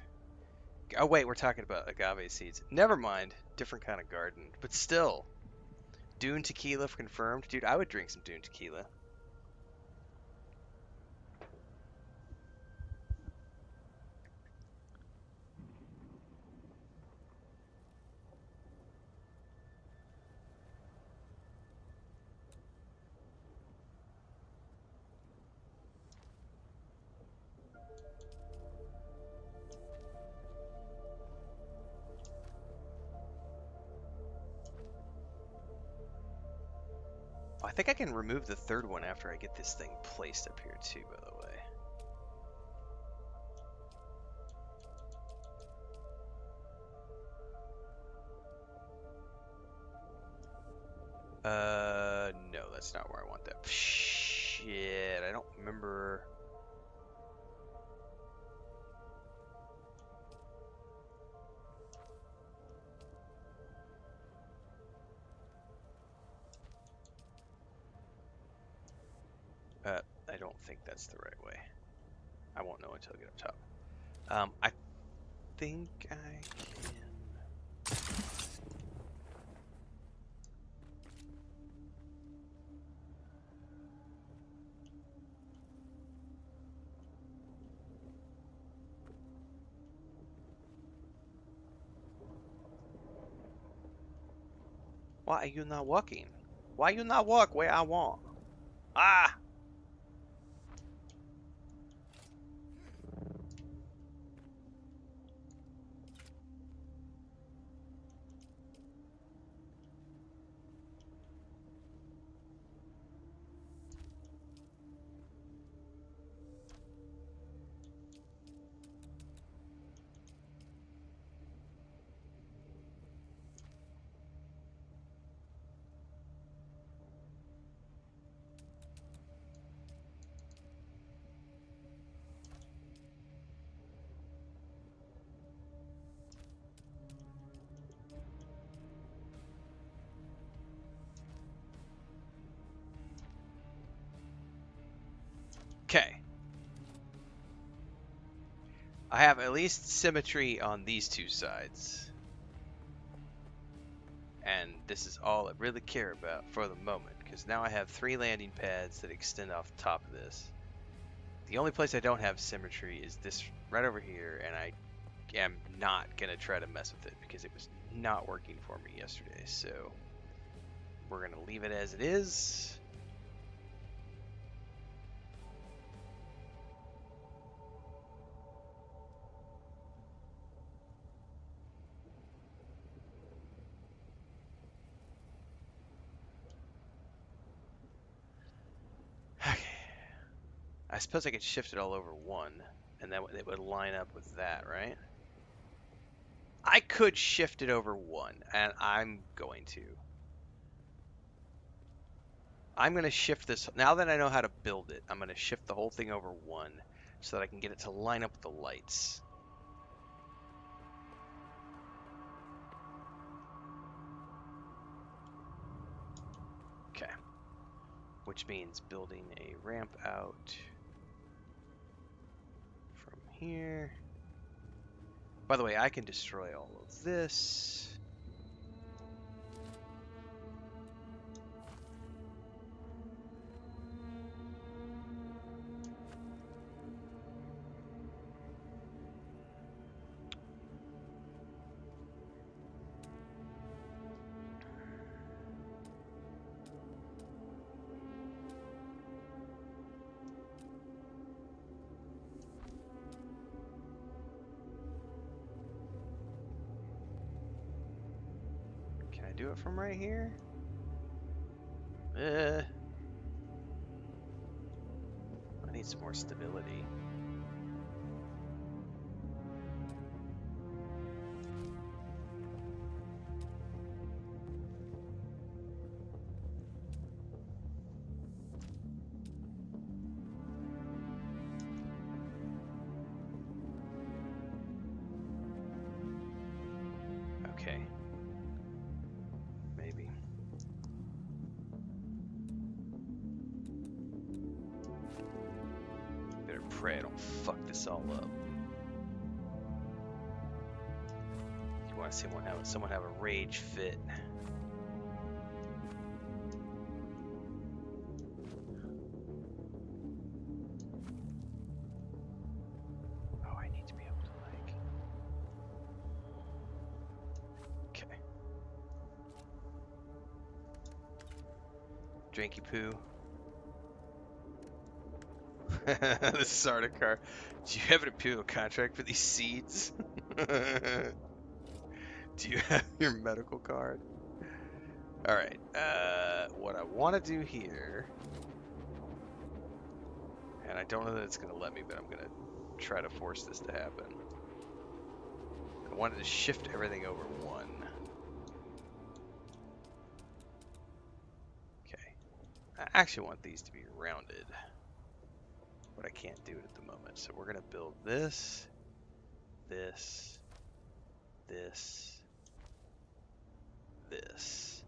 Oh wait, we're talking about agave seeds. Never mind. Different kind of garden. But still. Dune tequila confirmed. Dude, I would drink some Dune tequila. Oh, I think I can remove the third one after I get this thing placed up here too, by the way. No, that's not where I want that. Shit, I don't remember. I don't think that's the right way. I won't know until I get up top. I think I can. Why are you not walking? Why you not walk where I want? Ah! Okay. I have at least symmetry on these two sides. And this is all I really care about for the moment, because now I have 3 landing pads that extend off the top of this. The only place I don't have symmetry is this right over here, and I am not going to try to mess with it because it was not working for me yesterday. So we're going to leave it as it is. Okay. I suppose I could shift it all over 1, and then it would line up with that, right? I could shift it over 1, and I'm going to. I'm going to shift this. Now that I know how to build it, I'm going to shift the whole thing over 1 so that I can get it to line up with the lights. Okay. Which means building a ramp out from here. By the way, I can destroy all of this. do it from right here? I need some more stability. Okay. Maybe. Better pray I don't fuck this all up. You want to see someone have a rage fit? Oh, I need to be able to like. Okay. Drinky poo. The starter car. Do you have an appeal contract for these seeds? Do you have your medical card? Alright, what I want to do here, and I don't know that it's going to let me, but I'm going to try to force this to happen. I wanted to shift everything over one. Okay. I actually want these to be rounded, but I can't do it at the moment. So we're going to build this, this, this, this.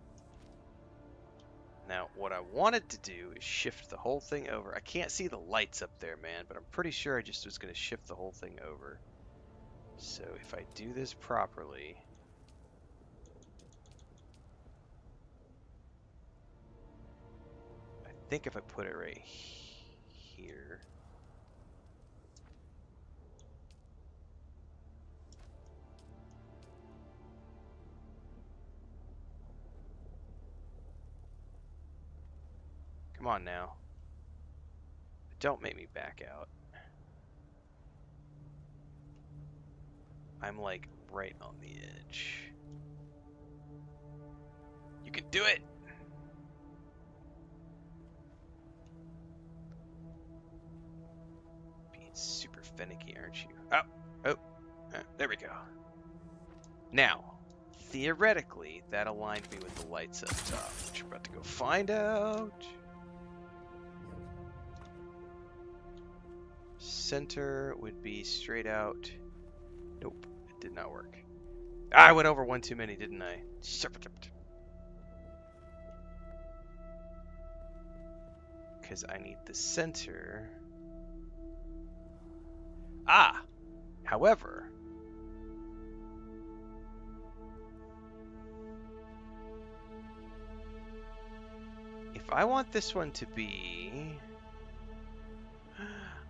Now, what I wanted to do is shift the whole thing over. I can't see the lights up there, man, but I'm pretty sure I just was going to shift the whole thing over. So if I do this properly, I think if I put it right here, come on now, don't make me back out. I'm like right on the edge. You can do it! Being super finicky, aren't you? Oh, there we go. Now, theoretically, that aligned me with the lights up top, which we're about to go find out. Center would be straight out. Nope, it did not work. I went over one too many, didn't I? Because I need the center. Ah! However, if I want this one to be...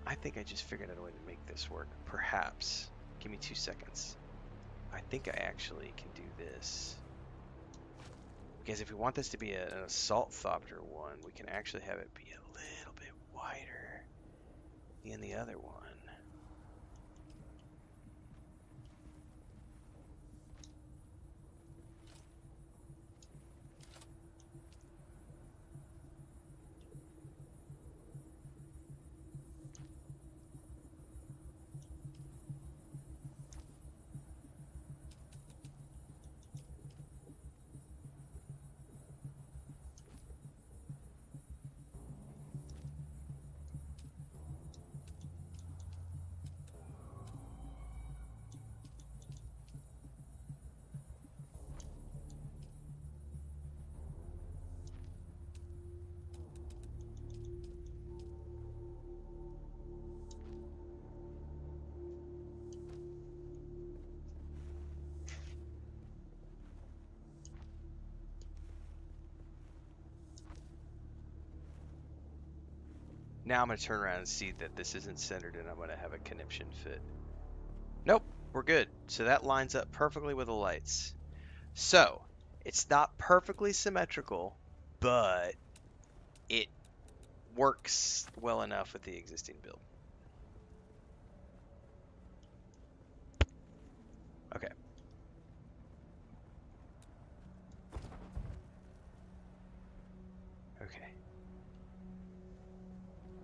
I think I just figured out a way to make this work. Perhaps. Give me 2 seconds. I think I actually can do this. Because if we want this to be an Ornithopter one, we can actually have it be a little bit wider than the other one. Now I'm going to turn around and see that this isn't centered and I'm going to have a conniption fit. Nope, we're good. So that lines up perfectly with the lights. So, it's not perfectly symmetrical, but it works well enough with the existing build. Okay.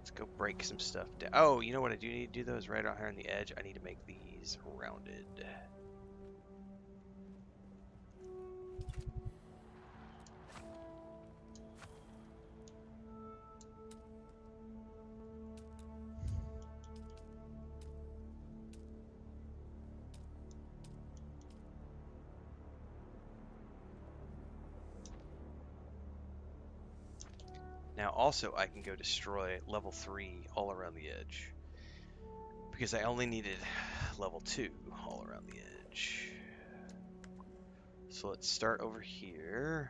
Let's go break some stuff down. Oh, you know what I do need to do though is right out here on the edge. I need to make these rounded. Now also I can go destroy level 3 all around the edge. Because I only needed level 2 all around the edge. So let's start over here.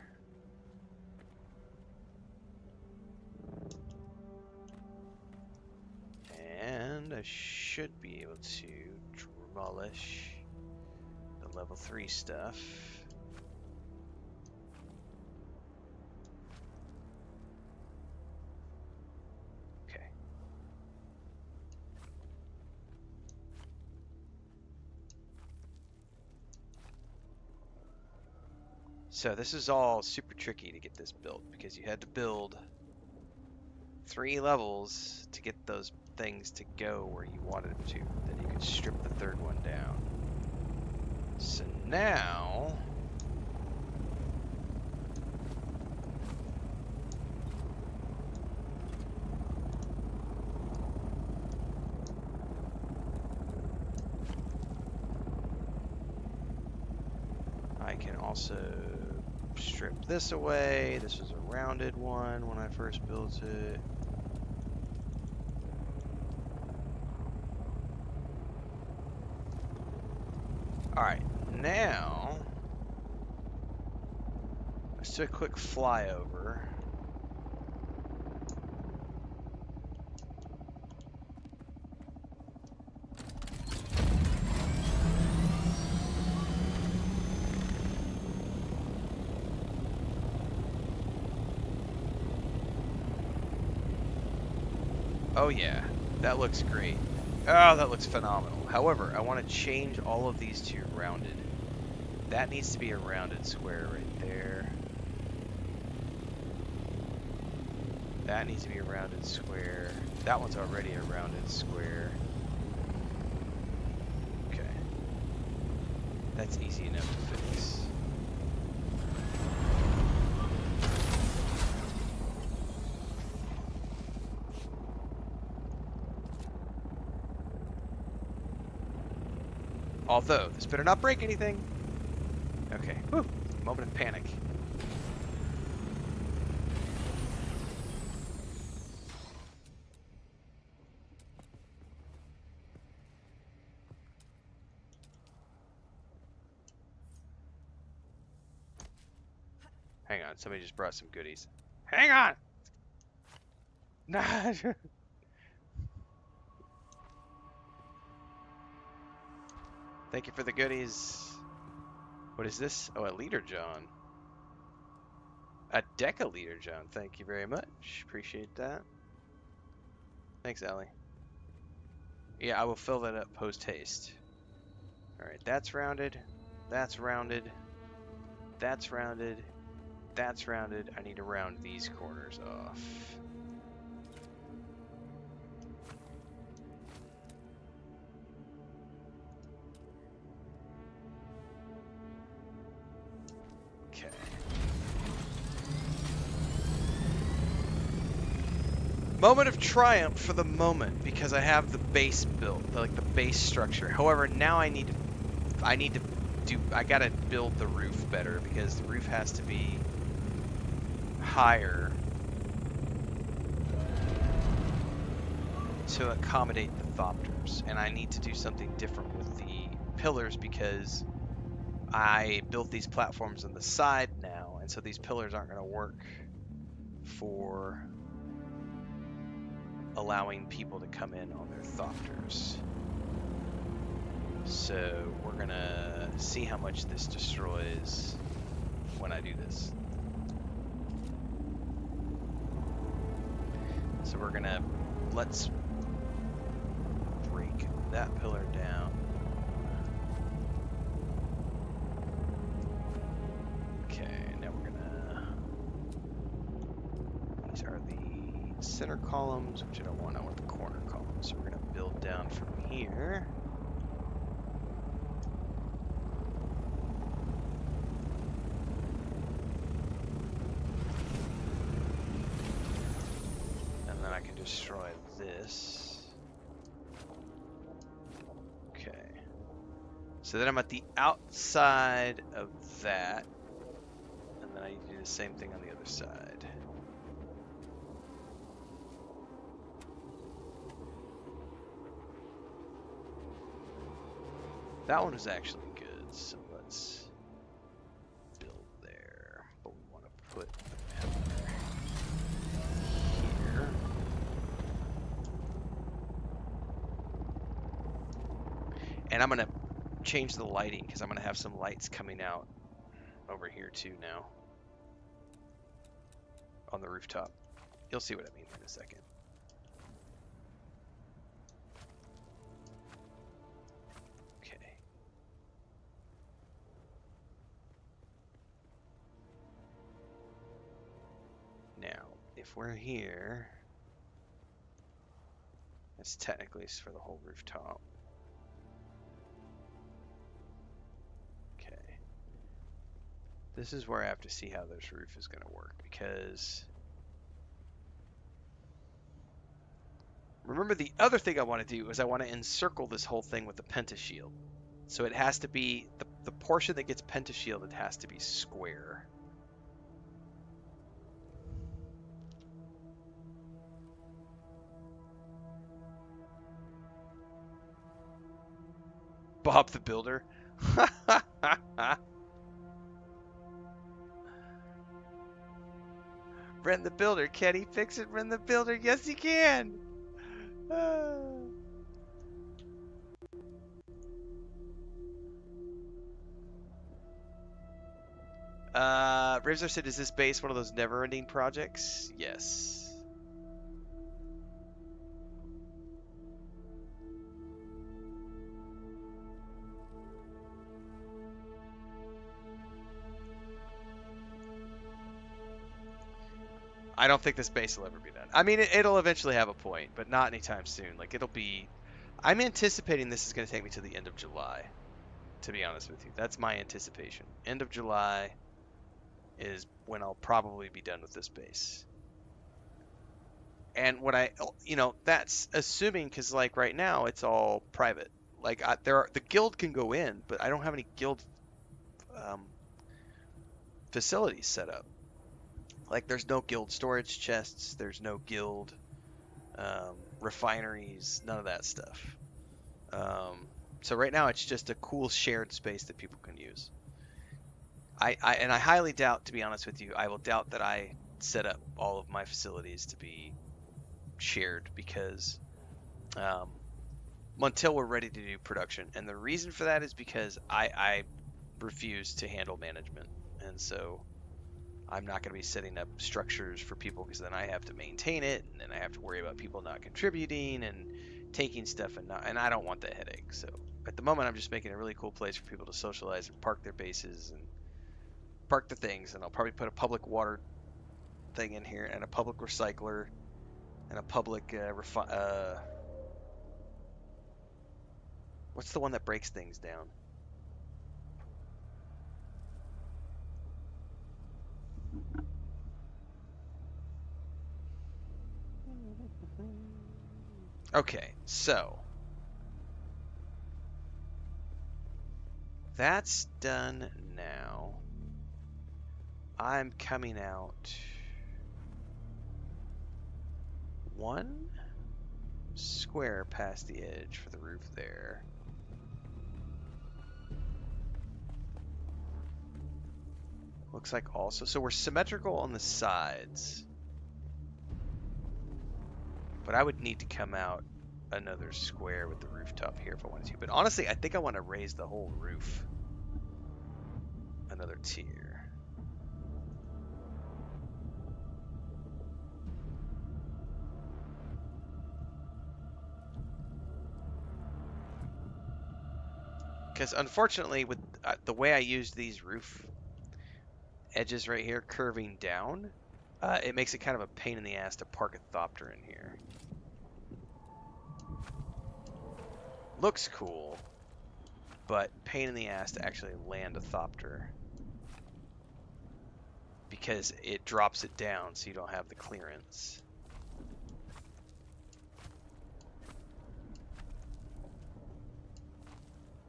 And I should be able to demolish the level 3 stuff. Okay. So this is all super tricky to get this built because you had to build 3 levels to get those things to go where you wanted them to. Then you could strip the 3rd one down. So now I can also strip this away. This was a rounded one when I first built it. Alright, now let's do a quick flyover. Oh yeah, that looks great. Oh, that looks phenomenal. However, I want to change all of these to rounded. That needs to be a rounded square right there. That needs to be a rounded square. That one's already a rounded square. Okay. That's easy enough to fix. Although, this better not break anything. Okay, whew, moment of panic. Hang on, somebody just brought some goodies. Hang on! Nah. Thank you for the goodies. What is this? Oh, a leader John. A decaliter John. Thank you very much. Appreciate that. Thanks, Allie. Yeah, I will fill that up post haste. Alright, that's rounded. That's rounded. That's rounded. That's rounded. I need to round these corners off. Okay. Moment of triumph for the moment because I have the base built, like the base structure. However, now I gotta build the roof better because the roof has to be higher to accommodate the Thopters, and I need to do something different with the pillars because I built these platforms on the side now, and so these pillars aren't going to work for allowing people to come in on their Thopters. So we're going to see how much this destroys when I do this. So we're gonna, let's break that pillar down. Okay, now we're gonna, these are the center columns, which I don't want. I want the corner columns. So we're going to build down from here. And then I can destroy this. Okay. So then I'm at the outside of that. And then I need to do the same thing on the other side. That one was actually good, so let's build there. But we want to put the pillar here. And I'm going to change the lighting because I'm going to have some lights coming out over here too now on the rooftop. You'll see what I mean in a second. Okay. Now, if we're here, that's technically for the whole rooftop. This is where I have to see how this roof is going to work, because remember the other thing I want to do is I want to encircle this whole thing with the pentashield. So it has to be, the portion that gets pentashielded has to be square. Bob the Builder. Ren the Builder, can he fix it? Ren the Builder, yes he can! Rizzo said, is this base one of those never-ending projects? Yes. I don't think this base will ever be done. I mean, it'll eventually have a point, but not anytime soon. Like, it'll be... I'm anticipating this is going to take me to the end of July, to be honest with you. That's my anticipation. End of July is when I'll probably be done with this base. And what I... You know, that's assuming, because, like, right now, it's all private. Like, the guild can go in, but I don't have any guild facilities set up. Like, there's no guild storage chests, there's no guild refineries, none of that stuff. So right now it's just a cool shared space that people can use. I highly doubt, to be honest with you, I will doubt that I set up all of my facilities to be shared, because until we're ready to do production. And the reason for that is because I refuse to handle management. And so I'm not going to be setting up structures for people, because then I have to maintain it, and then I have to worry about people not contributing and taking stuff, and I don't want that headache. So at the moment, I'm just making a really cool place for people to socialize and park their bases and park the things. And I'll probably put a public water thing in here, and a public recycler, and a public what's the one that breaks things down? Okay, so that's done now. I'm coming out one square past the edge for the roof there. Looks like also, so we're symmetrical on the sides. But I would need to come out another square with the rooftop here if I wanted to. But honestly, I think I want to raise the whole roof another tier. Because unfortunately, with the way I used these roof edges right here curving down, It makes it kind of a pain in the ass to park a Thopter in here. Looks cool, but pain in the ass to actually land a Thopter. Because it drops it down so you don't have the clearance.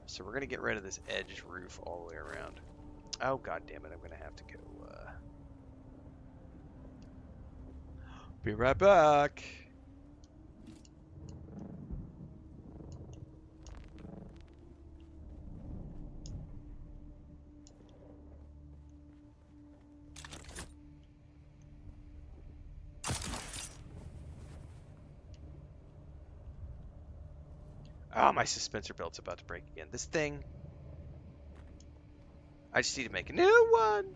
So we're going to get rid of this edge roof all the way around. Oh, god damn it, I'm going to have to go... Be right back! Oh, my suspensor belt's about to break again. This thing... I just need to make a new one!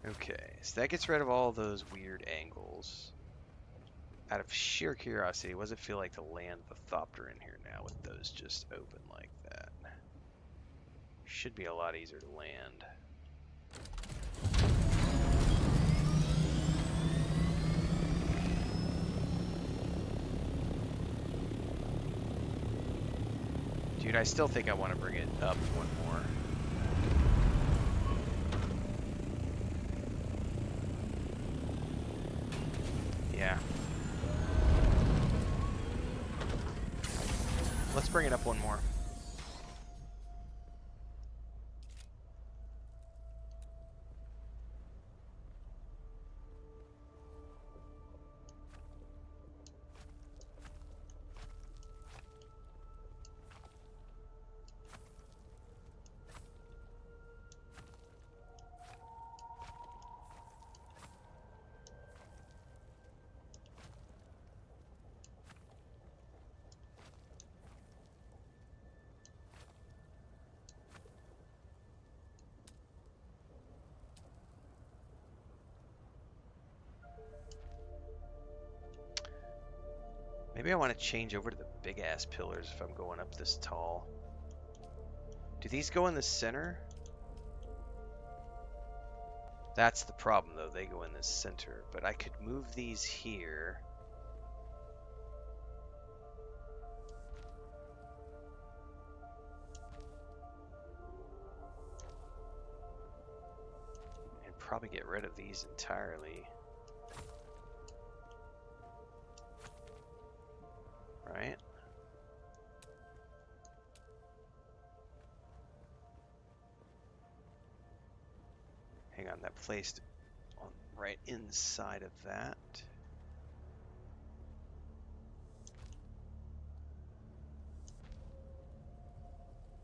Okay, so that gets rid of all those weird angles. Out of sheer curiosity, what does it feel like to land the Thopter in here now with those just open like that? Should be a lot easier to land. Dude, I still think I want to bring it up one more. Yeah. Let's bring it up one more. Maybe I want to change over to the big ass pillars if I'm going up this tall. Do these go in the center? That's the problem though, they go in the center. But I could move these here. And probably get rid of these entirely. Right? Hang on, that placed on right inside of that.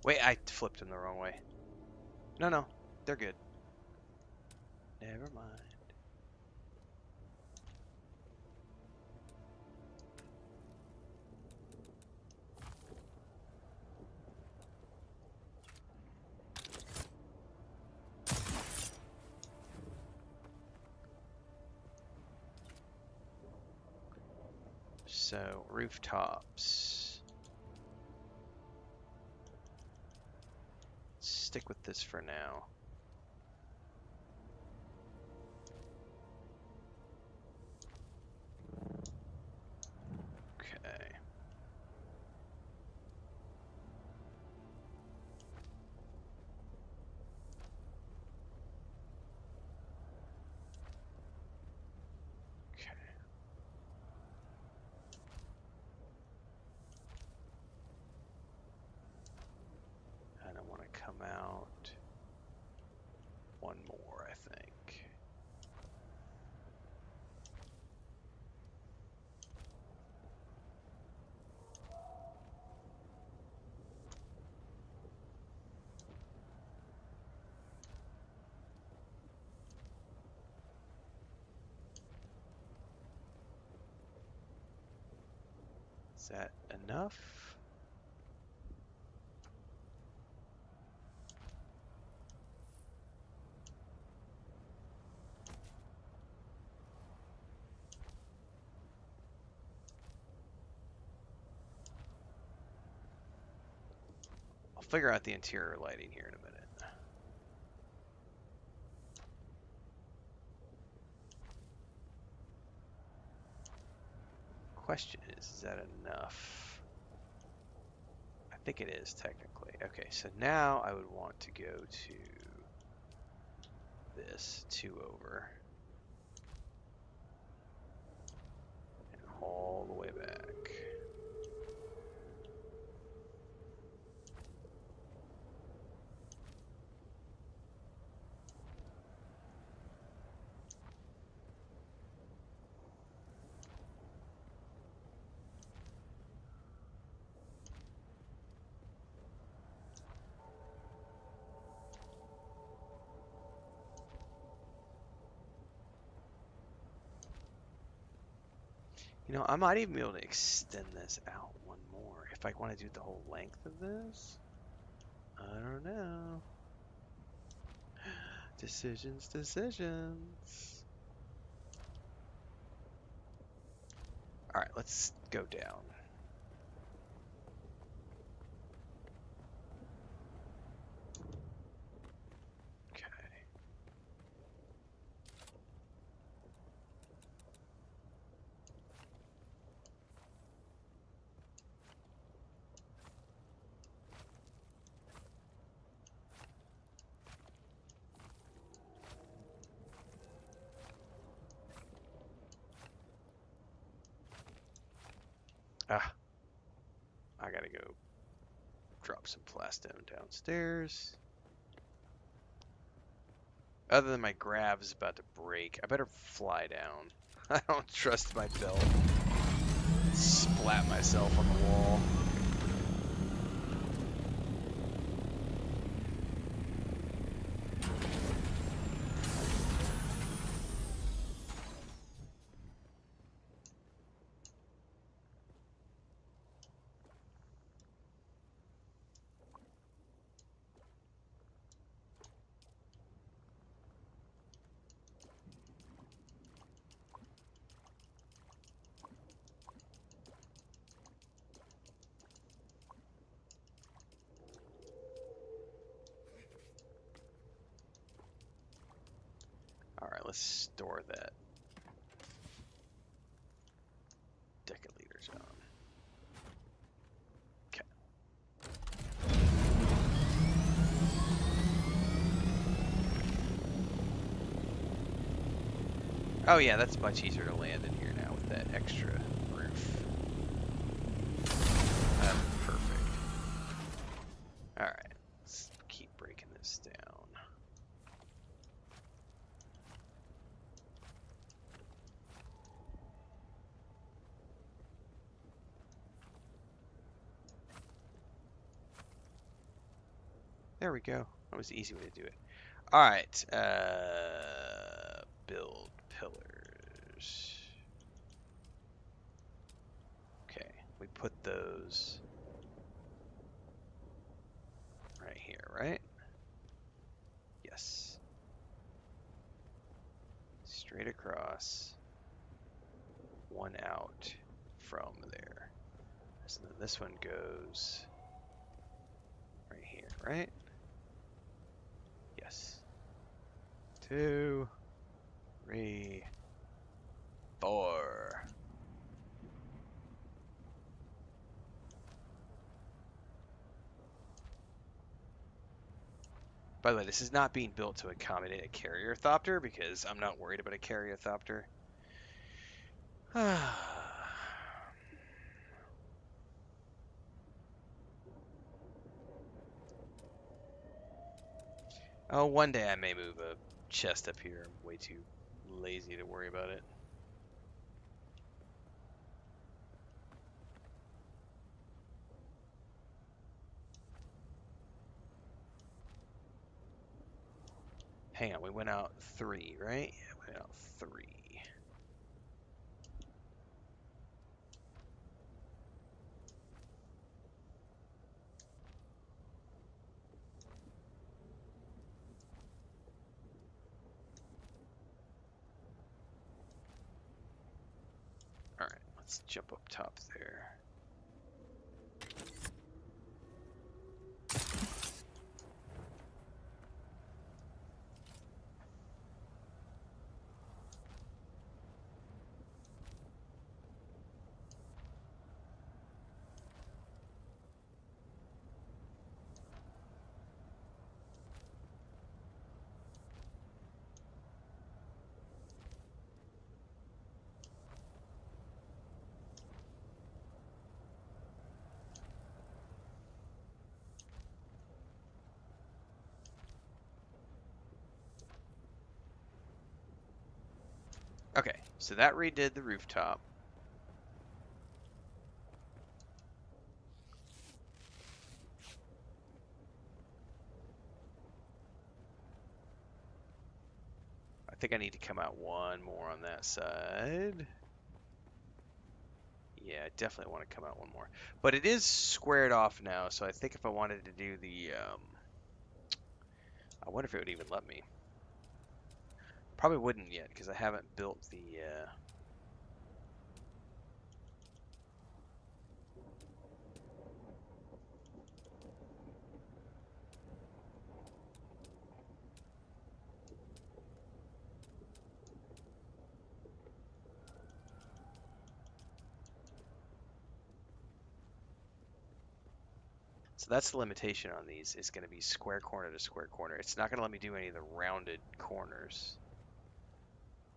Wait, I flipped them the wrong way. No, they're good. Never mind. So, rooftops. Stick with this for now. Okay. Okay. And I want to come out one more, I think. Is that enough? I'll figure out the interior lighting here in a minute. Question is that enough? I think it is technically. Okay, so now I would want to go to this 2 over and all the way back. You know, I might even be able to extend this out one more if I want to do the whole length of this. I don't know. Decisions, decisions. All right, let's go down. Okay. Ah, I gotta go drop some plastone downstairs. Other than my grab is about to break, I better fly down. I don't trust my belt. Splat myself on the wall. Alright, let's store that deciliters on. Okay. Oh yeah, that's much easier to land in here now with that extra roof. Perfect. Alright, let's keep breaking this down. There we go. That was the easy way to do it. Alright, build pillars. Okay, we put those right here, right? Yes. Straight across, one out from there. So then this one goes right here, right? Yes. 2, 3, 4. By the way, this is not being built to accommodate a Carriothopter because I'm not worried about a Carriothopter. Oh, one day I may move a chest up here. I'm way too lazy to worry about it. Hang on, we went out 3, right? Yeah, we went out 3. Let's jump up top there. Okay, so that redid the rooftop. I think I need to come out one more on that side. Yeah, I definitely want to come out one more. But it is squared off now, so I think if I wanted to do the, I wonder if it would even let me. Probably wouldn't yet, because I haven't built the, so that's the limitation on these, is going to be square corner to square corner. It's not going to let me do any of the rounded corners.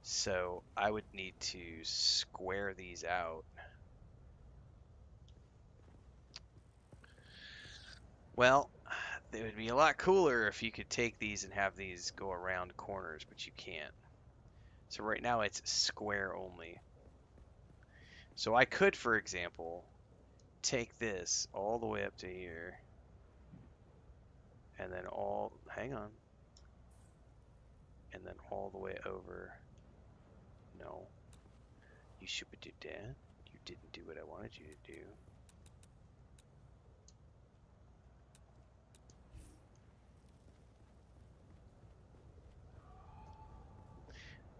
So I would need to square these out. Well, it would be a lot cooler if you could take these and have these go around corners, but you can't. So right now it's square only. So I could, for example, take this all the way up to here, and then hang on, and then all the way over. No, you should do that. You didn't do what I wanted you to do.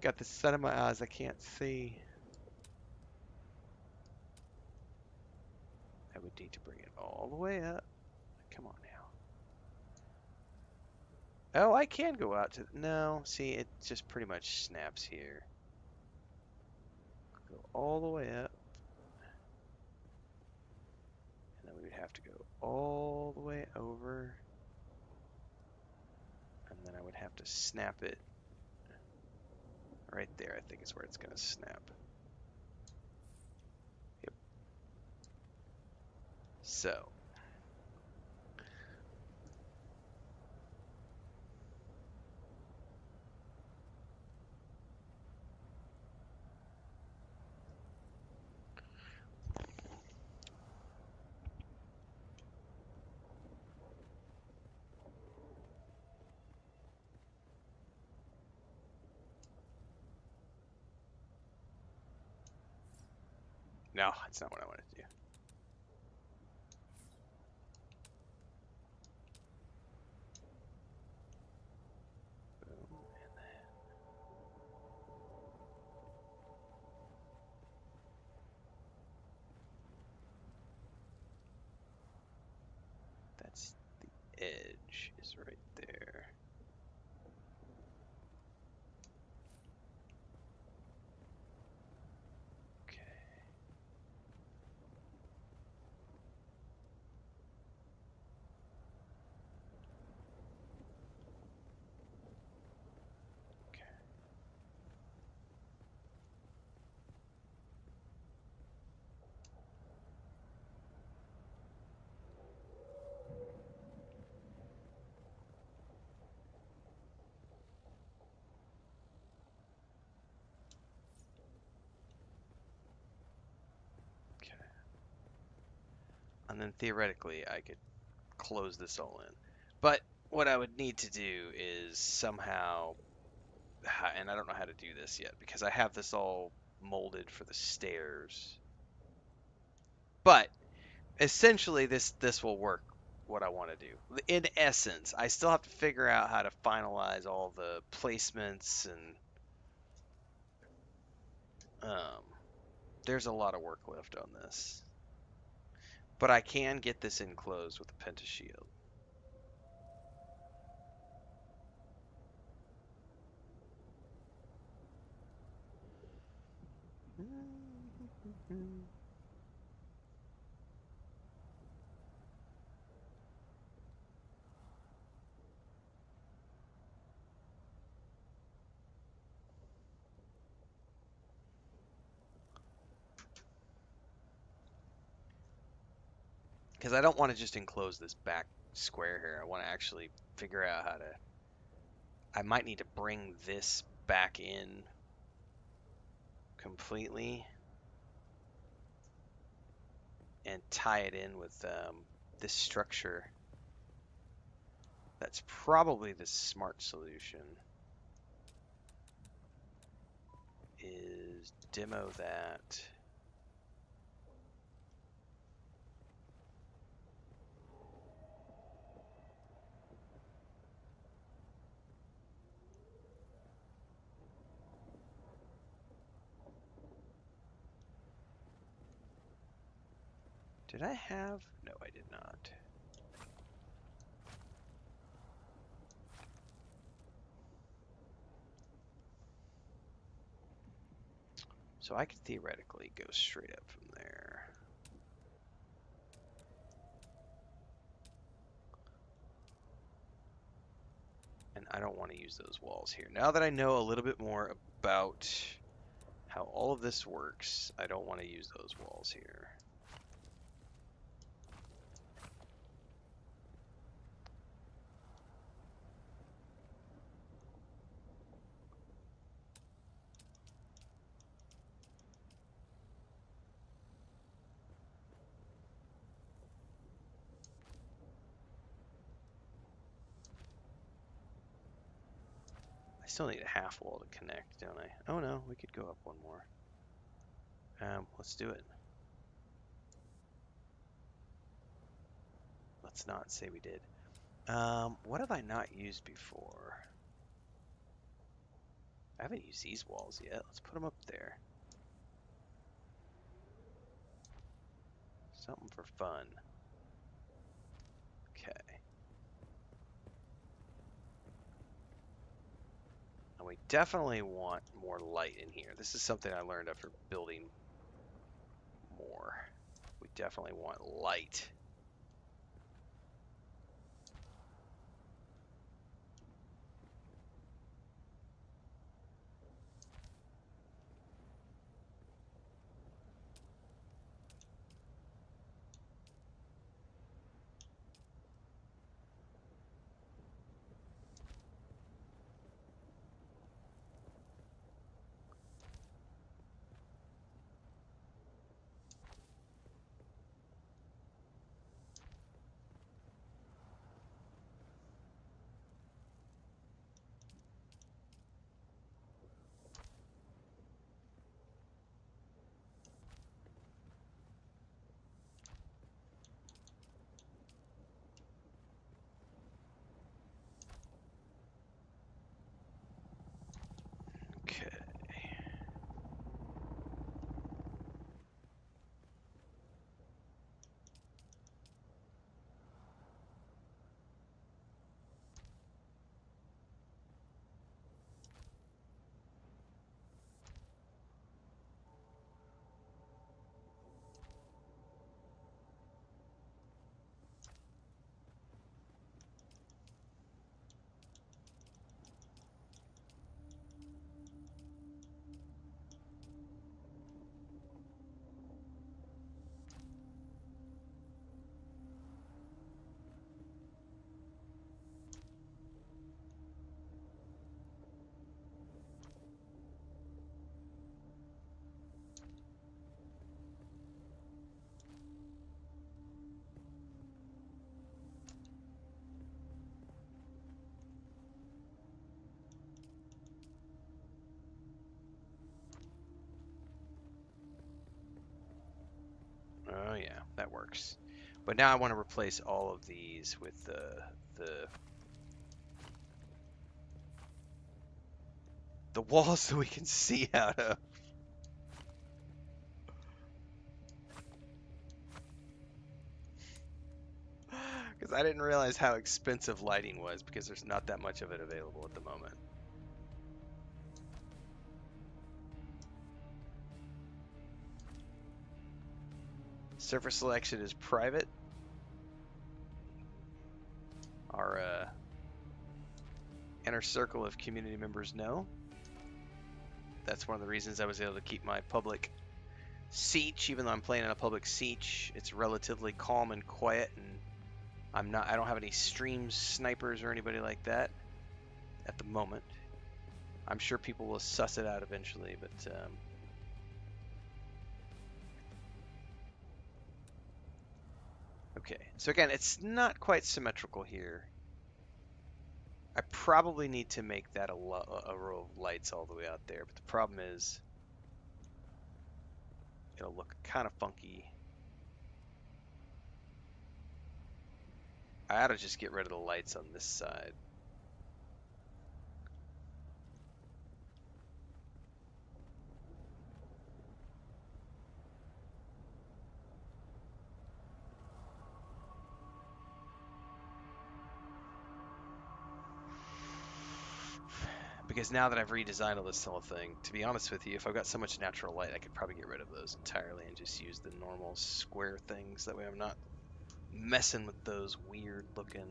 Got the sun in my eyes, I can't see. I would need to bring it all the way up. Come on now. Oh, I can go out to, no, see, it just pretty much snaps here. Go all the way up. And then we would have to go all the way over. And then I would have to snap it right there. I think is where it's going to snap. Yep. So. No, that's not what I wanted to do. Boom, and then that's the edge is right there. Okay. Okay. Okay. And then theoretically I could close this all in. But what I would need to do is somehow, and I don't know how to do this yet because I have this all molded for the stairs. But essentially this will work what I want to do. In essence, I still have to figure out how to finalize all the placements and There's a lot of work left on this. But I can get this enclosed with a pentashield. Because I don't want to just enclose this back square here. I want to actually figure out how to... I might need to bring this back in completely and tie it in with this structure. That's probably the smart solution. Is demo that. Did I have? No, I did not. So I could theoretically go straight up from there. And I don't want to use those walls here. Now that I know a little bit more about how all of this works, I don't want to use those walls here. I still need a half wall to connect, don't I? Oh no, we could go up one more. Let's do it. Let's not say we did. What have I not used before? I haven't used these walls yet. Let's put them up there. Something for fun. Okay. And we definitely want more light in here. This is something I learned after building more. We definitely want light. Okay. Oh yeah, that works. But now I want to replace all of these with the walls so we can see out of. I didn't realize how expensive lighting was because there's not that much of it available at the moment. Server selection is private. Our inner circle of community members know. That's one of the reasons I was able to keep my public siege, even though I'm playing in a public siege. It's relatively calm and quiet, and I don't have any stream snipers or anybody like that at the moment. I'm sure people will suss it out eventually, but okay. So again, it's not quite symmetrical here. I probably need to make that a row of lights all the way out there, but the problem is it'll look kind of funky. I ought to just get rid of the lights on this side. Because now that I've redesigned all this whole thing, to be honest with you, if I've got so much natural light, I could probably get rid of those entirely and just use the normal square things. That way I'm not messing with those weird looking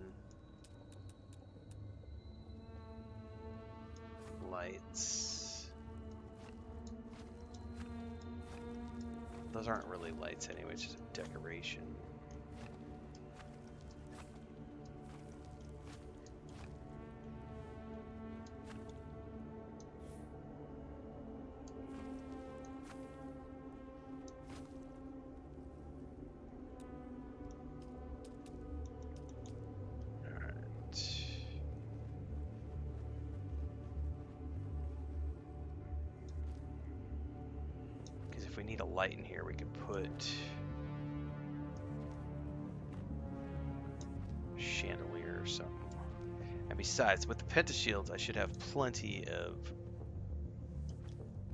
lights. Those aren't really lights anyway, it's just a decoration. If we need a light in here, we could put chandelier or something. And besides, with the pentashields, I should have plenty of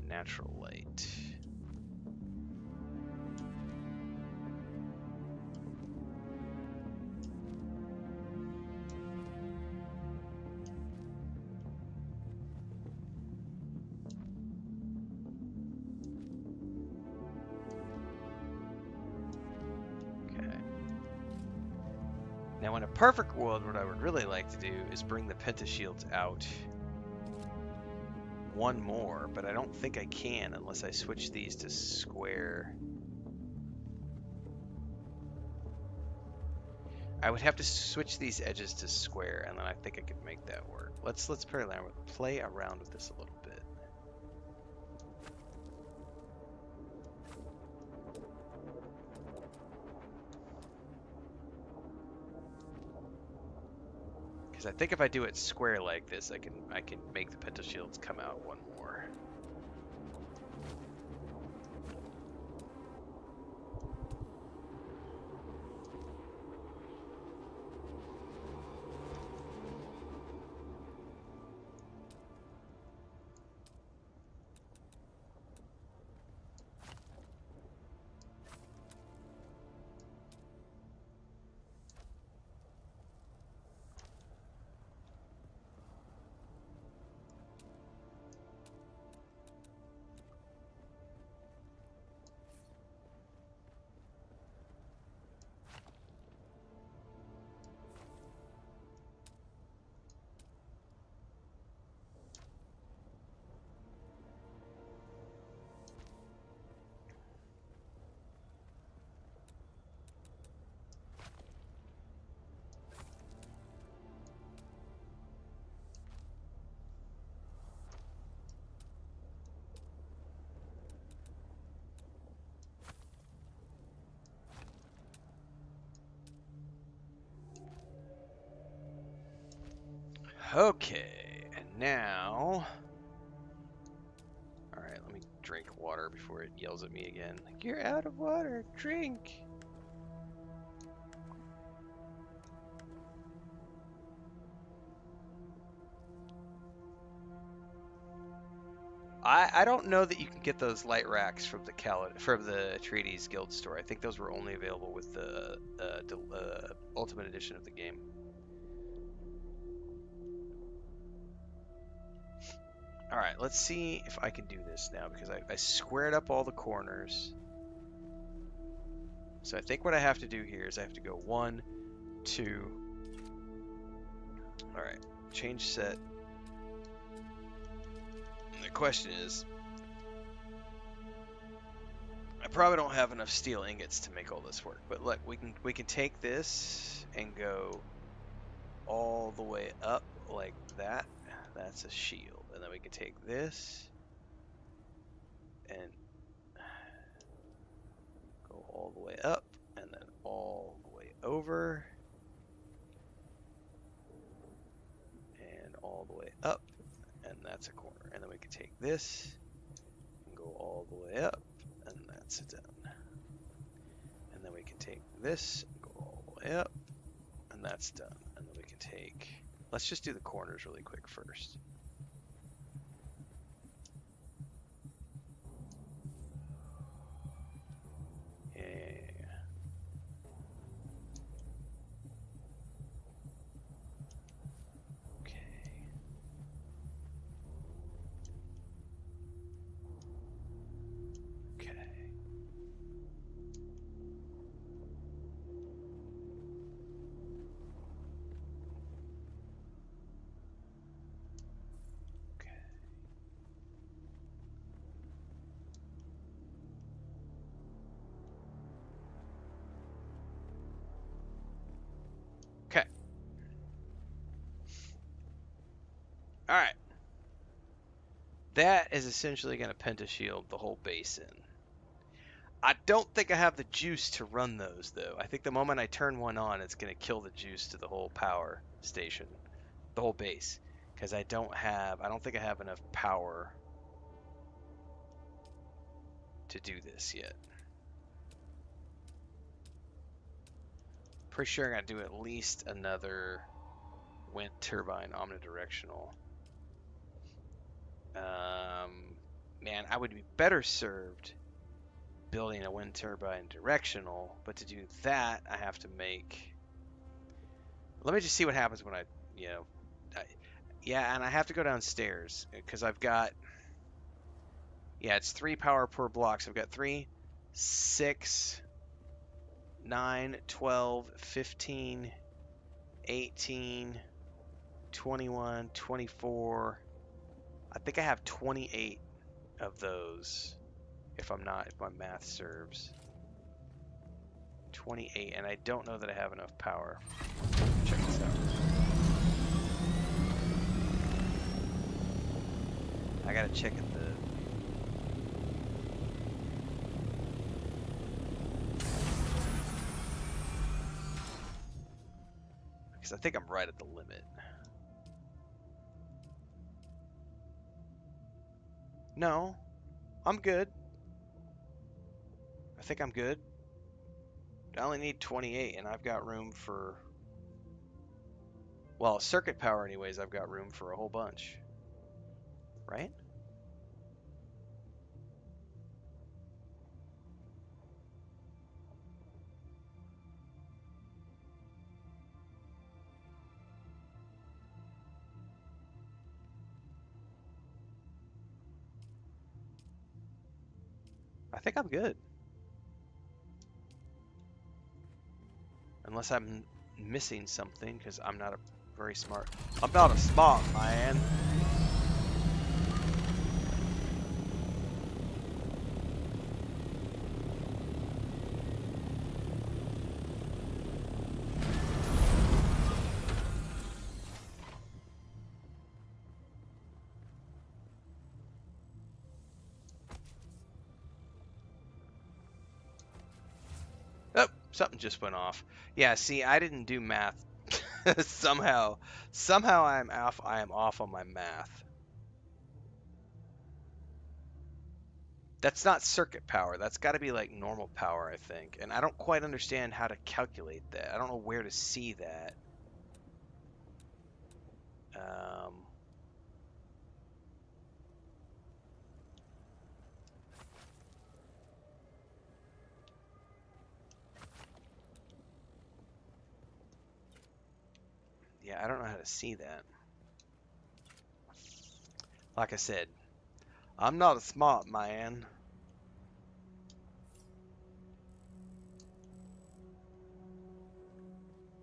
natural light. Now, in a perfect world, what I would really like to do is bring the pentashields out one more, but I don't think I can unless I switch these to square. I would have to switch these edges to square, and then I think I could make that work. Let's play around with this a little bit. Because I think if I do it square like this, I can make the pentashields come out one more. Okay, and now... Alright, let me drink water before it yells at me again. Like, you're out of water, drink! I don't know that you can get those light racks from the Atreides Guild store. I think those were only available with the Ultimate Edition of the game. All right, let's see if I can do this now because I squared up all the corners. So I think what I have to do here is I have to go 1, 2. All right, change set. And the question is, I probably don't have enough steel ingots to make all this work. But look, we can take this and go all the way up like that. That's a shield, and then we can take this and go all the way up, and then all the way over, and all the way up, and that's a corner. And then we can take this and go all the way up, and that's done. And then we can take this and go all the way up, and that's done. And then we can take, let's just do the corners really quick first. Okay. All right. That is essentially going to pentashield the whole basin. I don't think I have the juice to run those, though. I think the moment I turn one on, it's going to kill the juice to the whole power station, the whole base, because I don't think I have enough power to do this yet. Pretty sure I'm going to do at least another wind turbine omnidirectional. Man, I would be better served building a wind turbine directional, but to do that, I have to make... Let me just see what happens when yeah, and I have to go downstairs, because I've got... Yeah, it's 3 power per block, so I've got 3, 6, 9, 12, 15, 18, 21, 24... I think I have 28 of those, if my math serves. 28, and I don't know that I have enough power. Check this out. I gotta check at the... Because I think I'm right at the limit. No, I'm good. I think I'm good. I only need 28, and I've got room for... Well, circuit power anyways, I've got room for a whole bunch. Right? I think I'm good. Unless I'm missing something, because I'm not very smart. I'm not a smart man. Oh, something just went off. Yeah, see, I didn't do math. Somehow I am off on my math. That's not circuit power. That's got to be like normal power, I think. And I don't quite understand how to calculate that. I don't know where to see that. Yeah, I don't know how to see that. Like I said, I'm not a smart man.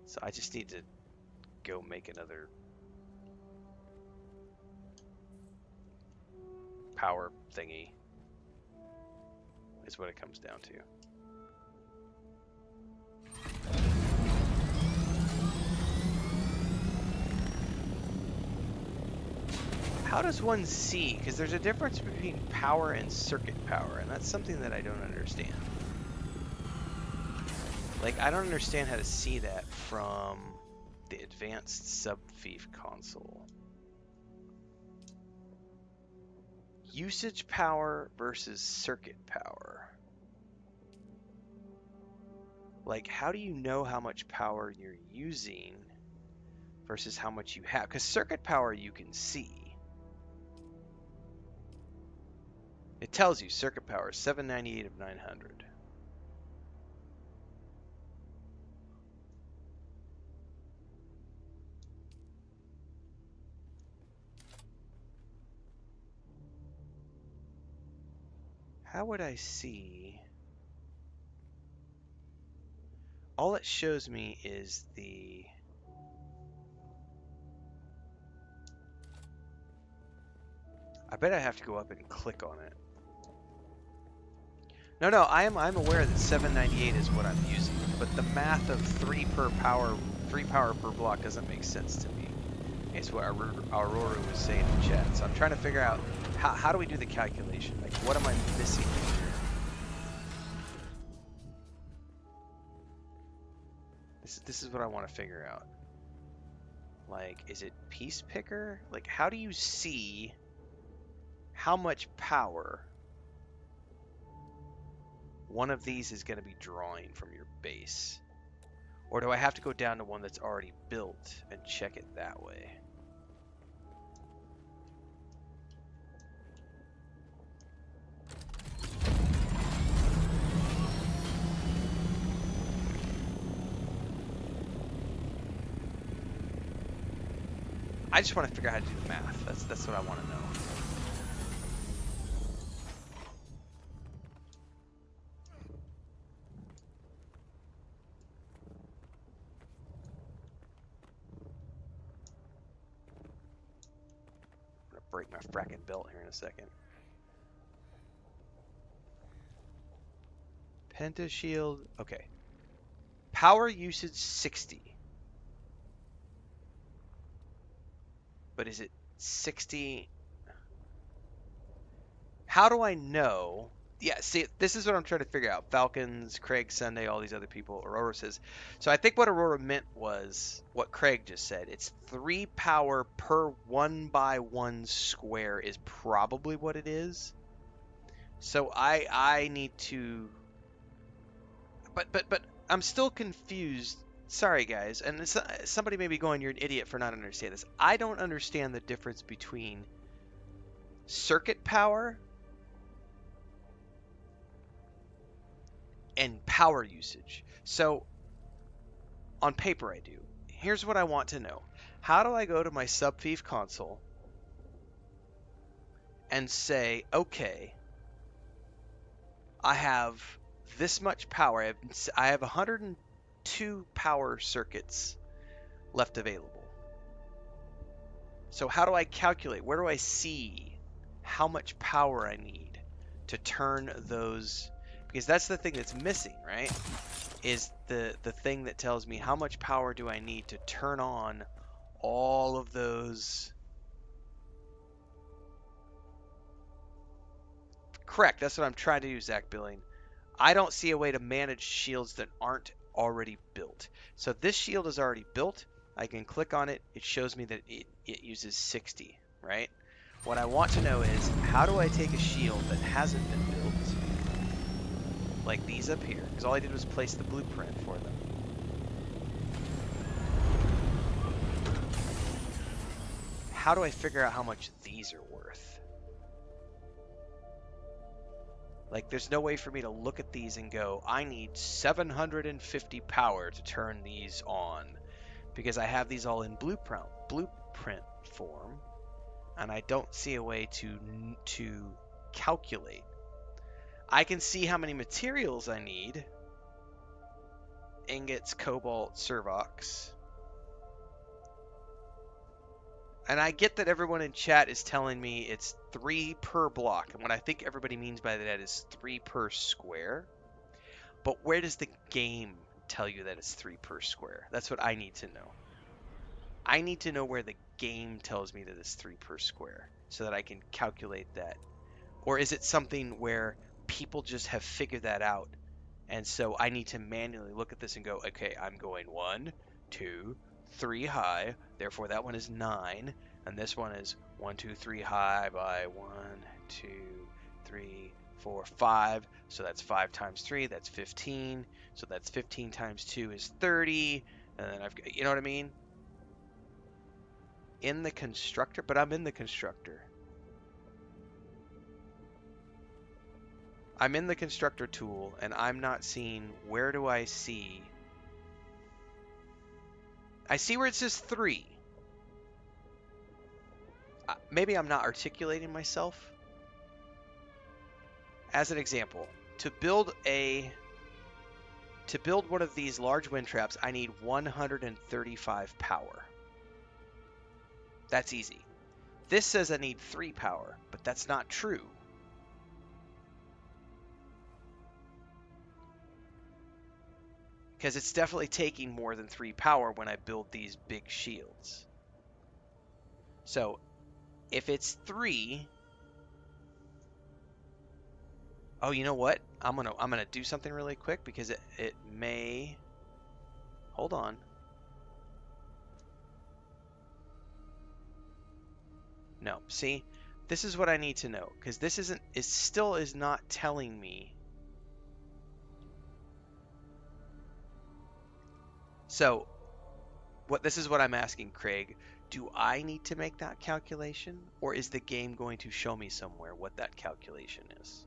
So I just need to go make another power thingy, is what it comes down to. How does one see? Because there's a difference between power and circuit power, and that's something that I don't understand. Like, I don't understand how to see that from the advanced subfief console. Usage power versus circuit power. Like, how do you know how much power you're using versus how much you have? Because circuit power you can see. It tells you circuit power 798 of 900. How would I see? All it shows me is the... I bet I have to go up and click on it. No, I'm aware that 798 is what I'm using, but the math of 3 power per block doesn't make sense to me. It's what Aurora was saying in chat. So I'm trying to figure out how do we do the calculation? Like, what am I missing here? This is what I want to figure out. Like, is it piece picker? Like, how do you see how much power one of these is going to be drawing from your base? Or do I have to go down to one that's already built and check it that way? I just want to figure out how to do the math. That's what I want to know. I'm gonna break my fracking belt here in a second. Penta shield. Okay. Power usage 60. But is it 60? How do I know? Yeah, see, this is what I'm trying to figure out. Falcons, Craig Sunday, all these other people. Aurora says. So I think what Aurora meant was what Craig just said. It's 3 power per 1x1 square is probably what it is. So I need to. But I'm still confused. Sorry, guys, and somebody may be going, "You're an idiot for not understanding this." I don't understand the difference between circuit power and power usage. So, on paper, I do. Here's what I want to know: how do I go to my subfief console and say, "Okay, I have this much power. I have 102 power circuits left available." So how do I calculate? Where do I see how much power I need to turn those? Because that's the thing that's missing, right? Is the thing that tells me how much power do I need to turn on all of those. Correct. That's what I'm trying to do, Zach Billing. I don't see a way to manage shields that aren't already built. So this shield is already built. I can click on it. It shows me that it uses 60, right? What I want to know is, how do I take a shield that hasn't been built, like these up here, because all I did was place the blueprint for them. How do I figure out how much these are worth? Like, there's no way for me to look at these and go, I need 750 power to turn these on. because I have these all in blueprint form, and I don't see a way to calculate. I can see how many materials I need. Ingots, cobalt, servox. And I get that everyone in chat is telling me it's 3 per block. And what I think everybody means by that is 3 per square. But where does the game tell you that it's 3 per square? That's what I need to know. I need to know where the game tells me that it's 3 per square so that I can calculate that. Or is it something where people just have figured that out? And so I need to manually look at this and go, okay, I'm going 1, 2, 3 high, therefore that one is 9, and this one is 1, 2, 3 high by 1, 2, 3, 4, 5, so that's 5 times 3, that's 15, so that's 15 times 2 is 30, and then I've got, you know what I mean? In the constructor, but I'm in the constructor. I'm in the constructor tool, and I'm not seeing, where do I see? I see where it says 3. Maybe I'm not articulating myself. As an example, to build one of these large wind traps, I need 135 power. That's easy. This says I need 3 power, but that's not true. Because it's definitely taking more than 3 power when I build these big shields. So, if it's 3... Oh, you know what? I'm gonna do something really quick because it may... Hold on. No, see? This is what I need to know, because this still is not telling me. So, this is what I'm asking, Craig. Do I need to make that calculation, or is the game going to show me somewhere what that calculation is?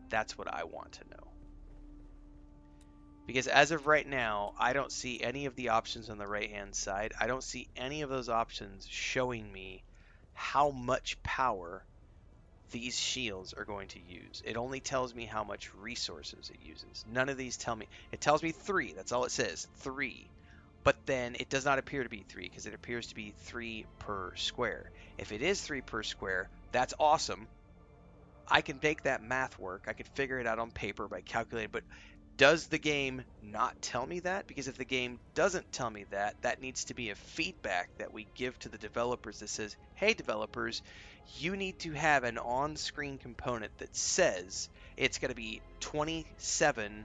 That's what I want to know. Because as of right now, I don't see any of the options on the right-hand side. I don't see any of those options showing me how much power these shields are going to use. It only tells me how much resources it uses. None of these tell me. It tells me 3. That's all it says. 3. But then it does not appear to be 3 because it appears to be 3 per square. If it is 3 per square, that's awesome. I can make that math work. I could figure it out on paper by calculating, but does the game not tell me that? Because if the game doesn't tell me that, that needs to be a feedback that we give to the developers that says, hey developers, you need to have an on-screen component that says it's going to be 27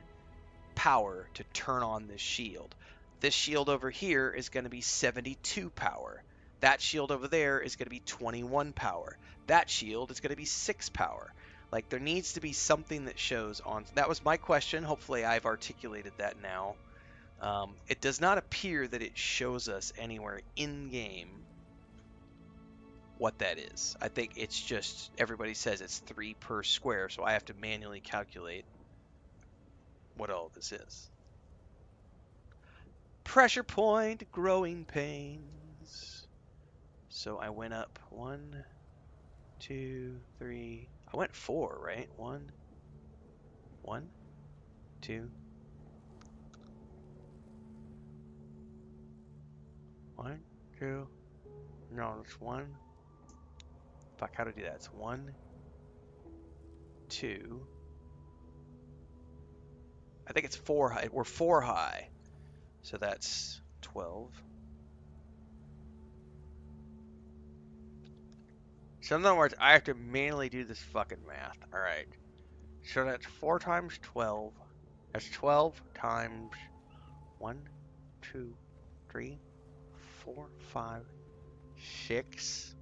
power to turn on this shield. This shield over here is going to be 72 power. That shield over there is going to be 21 power. That shield is going to be 6 power. Like, there needs to be something that shows on... That was my question. Hopefully I've articulated that now. It does not appear that it shows us anywhere in-game what that is. I think it's just... Everybody says it's 3 per square, so I have to manually calculate what all this is. Pressure point, growing pains. So I went up 1, 2, 3... I went 4, right? 1, 2, 1, 2. No, it's 1. Fuck, how to do that? It's 1, 2. I think it's 4 high. We're 4 high. So that's 12. So in other words, I have to manually do this fucking math. Alright. So that's 4 times 12. That's 12 times 1, 2, 3, 4, 5, 6.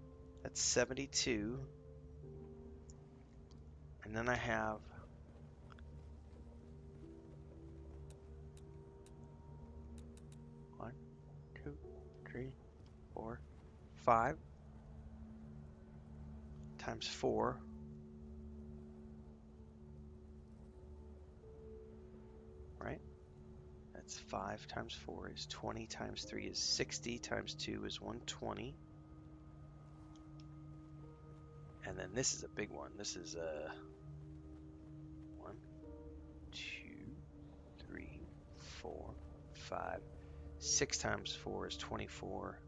That's 72. And then I have 1, 2, 3, 4, 5 times 4. Right? That's That's 5 times 4 is 20 times 3 is 60 times 2 is 120. And then this is a big one. This is 1, 2, 3, 4, 5. 6 times 4 is 24.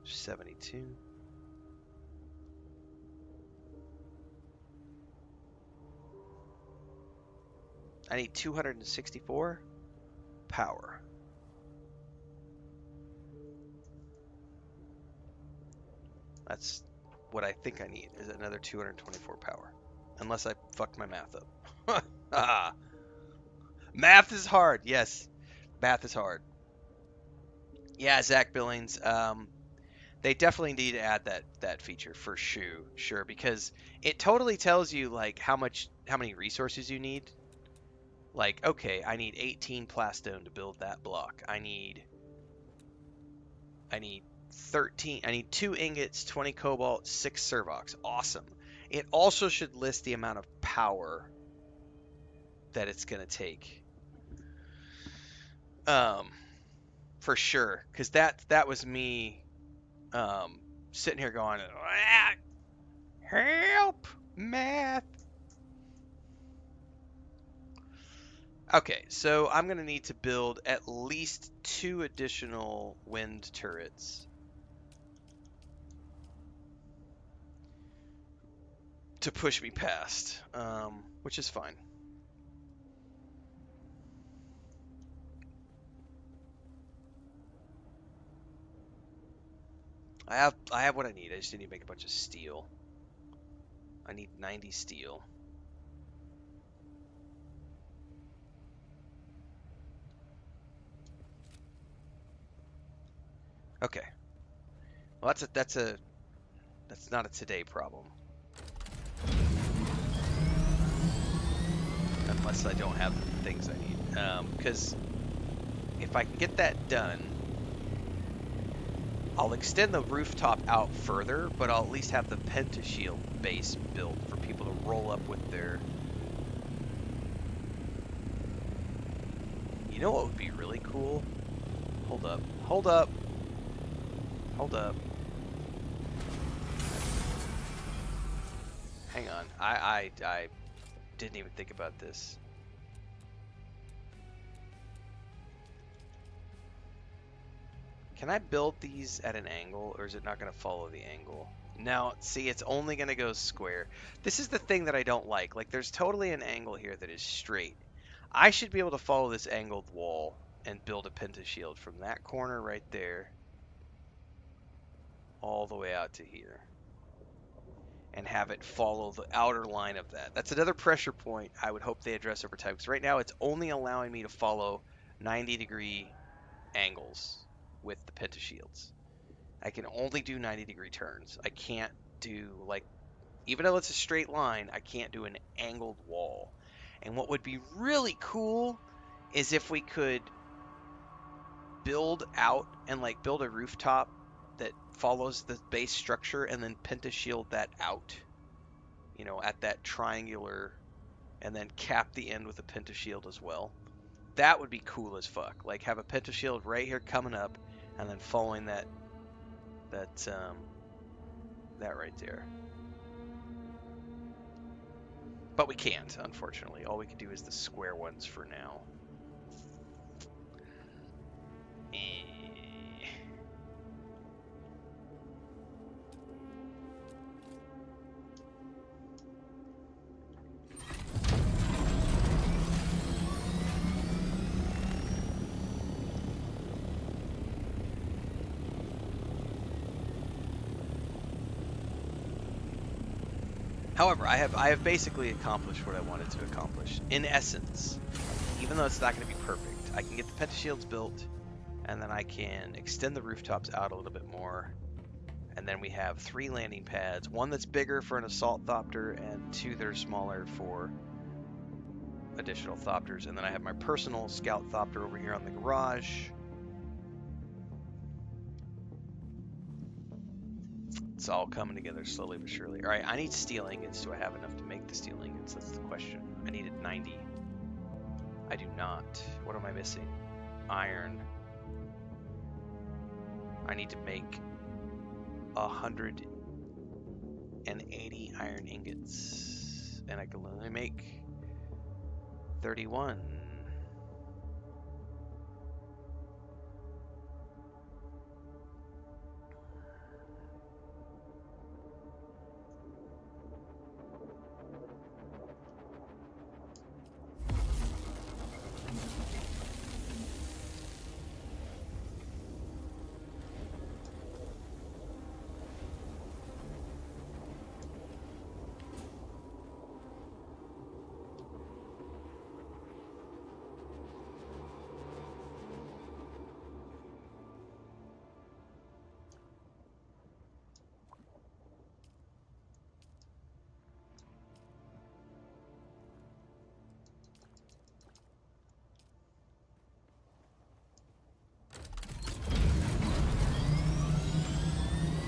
72. I need 264 power. That's what I think I need, is another 224 power. Unless I fucked my math up. Math is hard. Yes, math is hard. Yeah, Zach Billings. They definitely need to add that feature for sure, because it totally tells you like how many resources you need. Like, okay, I need 18 plastone to build that block. I need 13. I need 2 ingots, 20 cobalt, 6 servox. Awesome. It also should list the amount of power that it's gonna take. For sure, because that was me sitting here going, "Ah, help, math." Okay, so I'm going to need to build at least 2 additional wind turrets to push me past, which is fine. I have what I need. I just need to make a bunch of steel. I need 90 steel. Okay. Well, that's not a today problem. Unless I don't have the things I need. Because if I can get that done, I'll extend the rooftop out further, but I'll at least have the pentashield base built for people to roll up with their... You know what would be really cool? Hold up. Hold up. Hold up. Hang on. I didn't even think about this. Can I build these at an angle, or is it not going to follow the angle? Now, see, it's only going to go square. This is the thing that I don't like. Like, there's totally an angle here that is straight. I should be able to follow this angled wall and build a pentashield from that corner right there all the way out to here. And have it follow the outer line of that. That's another pressure point I would hope they address over time. Because right now, it's only allowing me to follow 90-degree angles with the pentashields. I can only do 90-degree turns. I can't do, like, even though it's a straight line, I can't do an angled wall. And what would be really cool is if we could build out and, like, build a rooftop that follows the base structure and then pentashield that out, you know, at that triangular, and then cap the end with a pentashield as well. That would be cool as fuck. Like, have a pentashield right here coming up and then following that right there. But we can't, unfortunately. All we can do is the square ones for now. However, I have basically accomplished what I wanted to accomplish. In essence, even though it's not going to be perfect, I can get the pentashields built, and then I can extend the rooftops out a little bit more. And then we have 3 landing pads, 1 that's bigger for an assault thopter, and 2 that are smaller for additional thopters. And then I have my personal scout thopter over here on the garage. It's all coming together slowly but surely. All right, I need steel ingots. Do I have enough to make the steel ingots? That's the question. I needed 90. I do not. What am I missing? Iron. I need to make 180 iron ingots. And I can only make 31.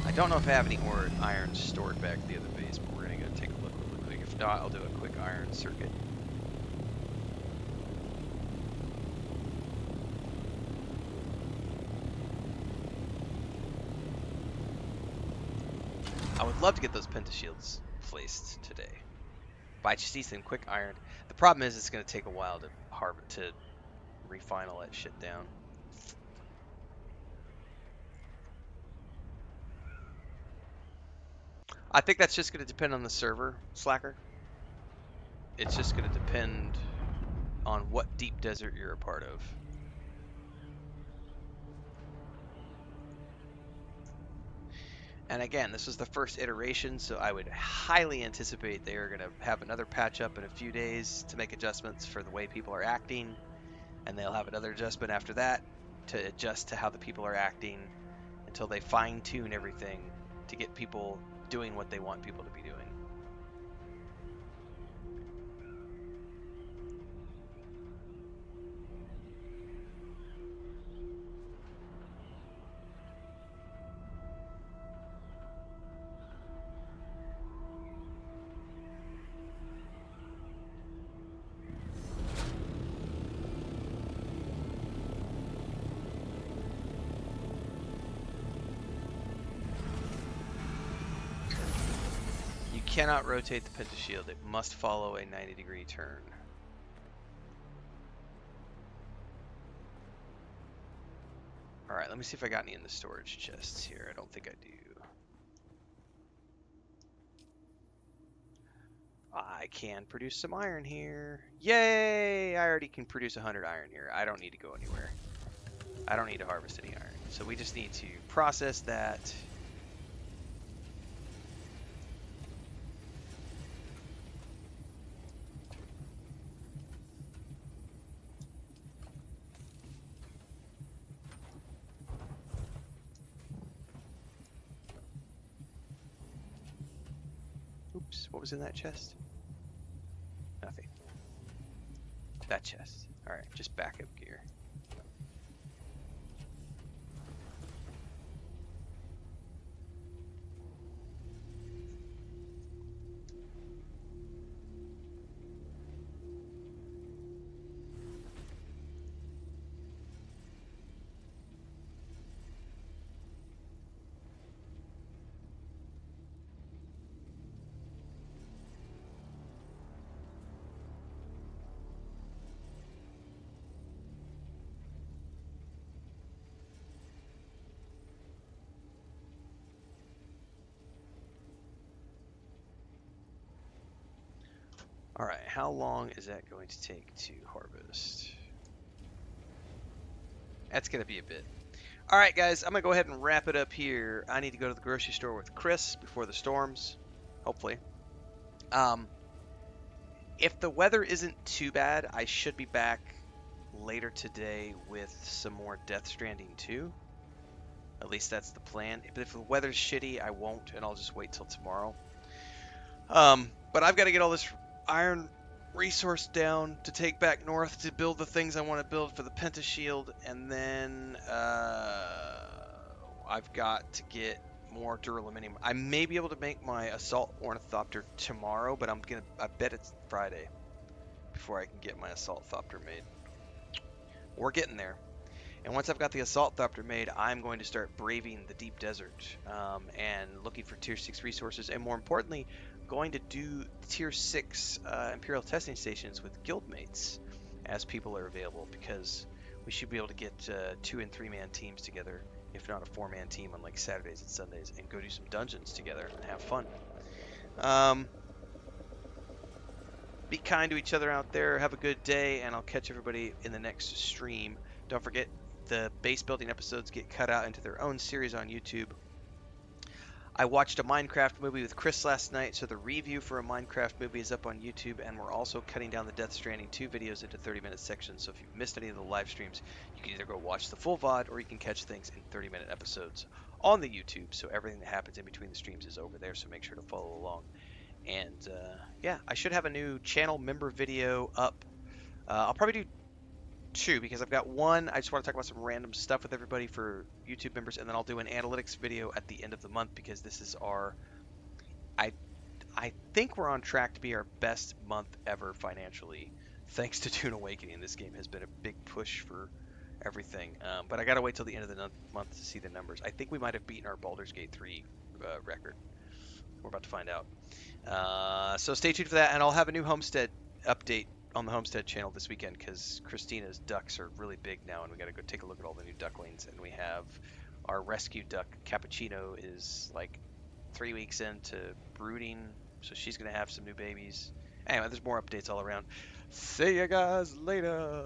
I don't know if I have any more iron stored back at the other base, but we're gonna go take a look really quick. If not, I'll do a quick iron circuit. I would love to get those pentashields placed today, but I just need some quick iron. The problem is it's gonna take a while to refine all that shit down. I think that's just going to depend on the server, Slacker. It's just going to depend on what deep desert you're a part of. And again, this was the first iteration, so I would highly anticipate they are going to have another patch up in a few days to make adjustments for the way people are acting, and they'll have another adjustment after that to adjust to how the people are acting until they fine-tune everything to get people doing what they want people to be doing. Cannot rotate the pentashield. It must follow a 90-degree turn. Alright, let me see if I got any in the storage chests here. I don't think I do. I can produce some iron here. Yay! I already can produce 100 iron here. I don't need to go anywhere. I don't need to harvest any iron. So we just need to process that. Oops, what was in that chest? Nothing. That chest. Alright, just backup gear. Alright, how long is that going to take to harvest? That's going to be a bit. Alright guys, I'm going to go ahead and wrap it up here. I need to go to the grocery store with Chris before the storms, hopefully. If the weather isn't too bad, I should be back later today with some more Death Stranding 2. At least that's the plan. But if the weather's shitty, I won't, and I'll just wait till tomorrow. But I've got to get all this iron resource down to take back north to build the things I want to build for the pentashield, and then I've got to get more duraluminum. I may be able to make my assault ornithopter tomorrow, but I bet it's Friday before I can get my assault thopter made. We're getting there. And once I've got the assault thopter made, I'm going to start braving the deep desert and looking for tier 6 resources, and more importantly, going to do tier 6 imperial testing stations with guildmates as people are available, because we should be able to get 2 and 3 man teams together, if not a 4-man team on like Saturdays and Sundays, and go do some dungeons together and have fun. Be kind to each other out there. Have a good day, and I'll catch everybody in the next stream. Don't forget, the base building episodes get cut out into their own series on YouTube. I watched a Minecraft movie with Chris last night, so the review for a Minecraft movie is up on YouTube, and we're also cutting down the Death Stranding 2 videos into 30-minute sections, so if you've missed any of the live streams, you can either go watch the full VOD, or you can catch things in 30-minute episodes on the YouTube, so everything that happens in between the streams is over there, so make sure to follow along. And yeah, I should have a new channel member video up. I'll probably do 2, because I've got one. I just want to talk about some random stuff with everybody for YouTube members, and then I'll do an analytics video at the end of the month, because this is our. I think we're on track to be our best month ever financially, thanks to Dune Awakening. This game has been a big push for everything, but I gotta wait till the end of the month to see the numbers. I think we might have beaten our Baldur's Gate 3 record. We're about to find out. So stay tuned for that, and I'll have a new homestead update on the homestead channel this weekend, because Christina's ducks are really big now, and we got to go take a look at all the new ducklings. And we have our rescue duck, Cappuccino, is like 3 weeks into brooding, so she's going to have some new babies. Anyway, there's more updates all around. See you guys later.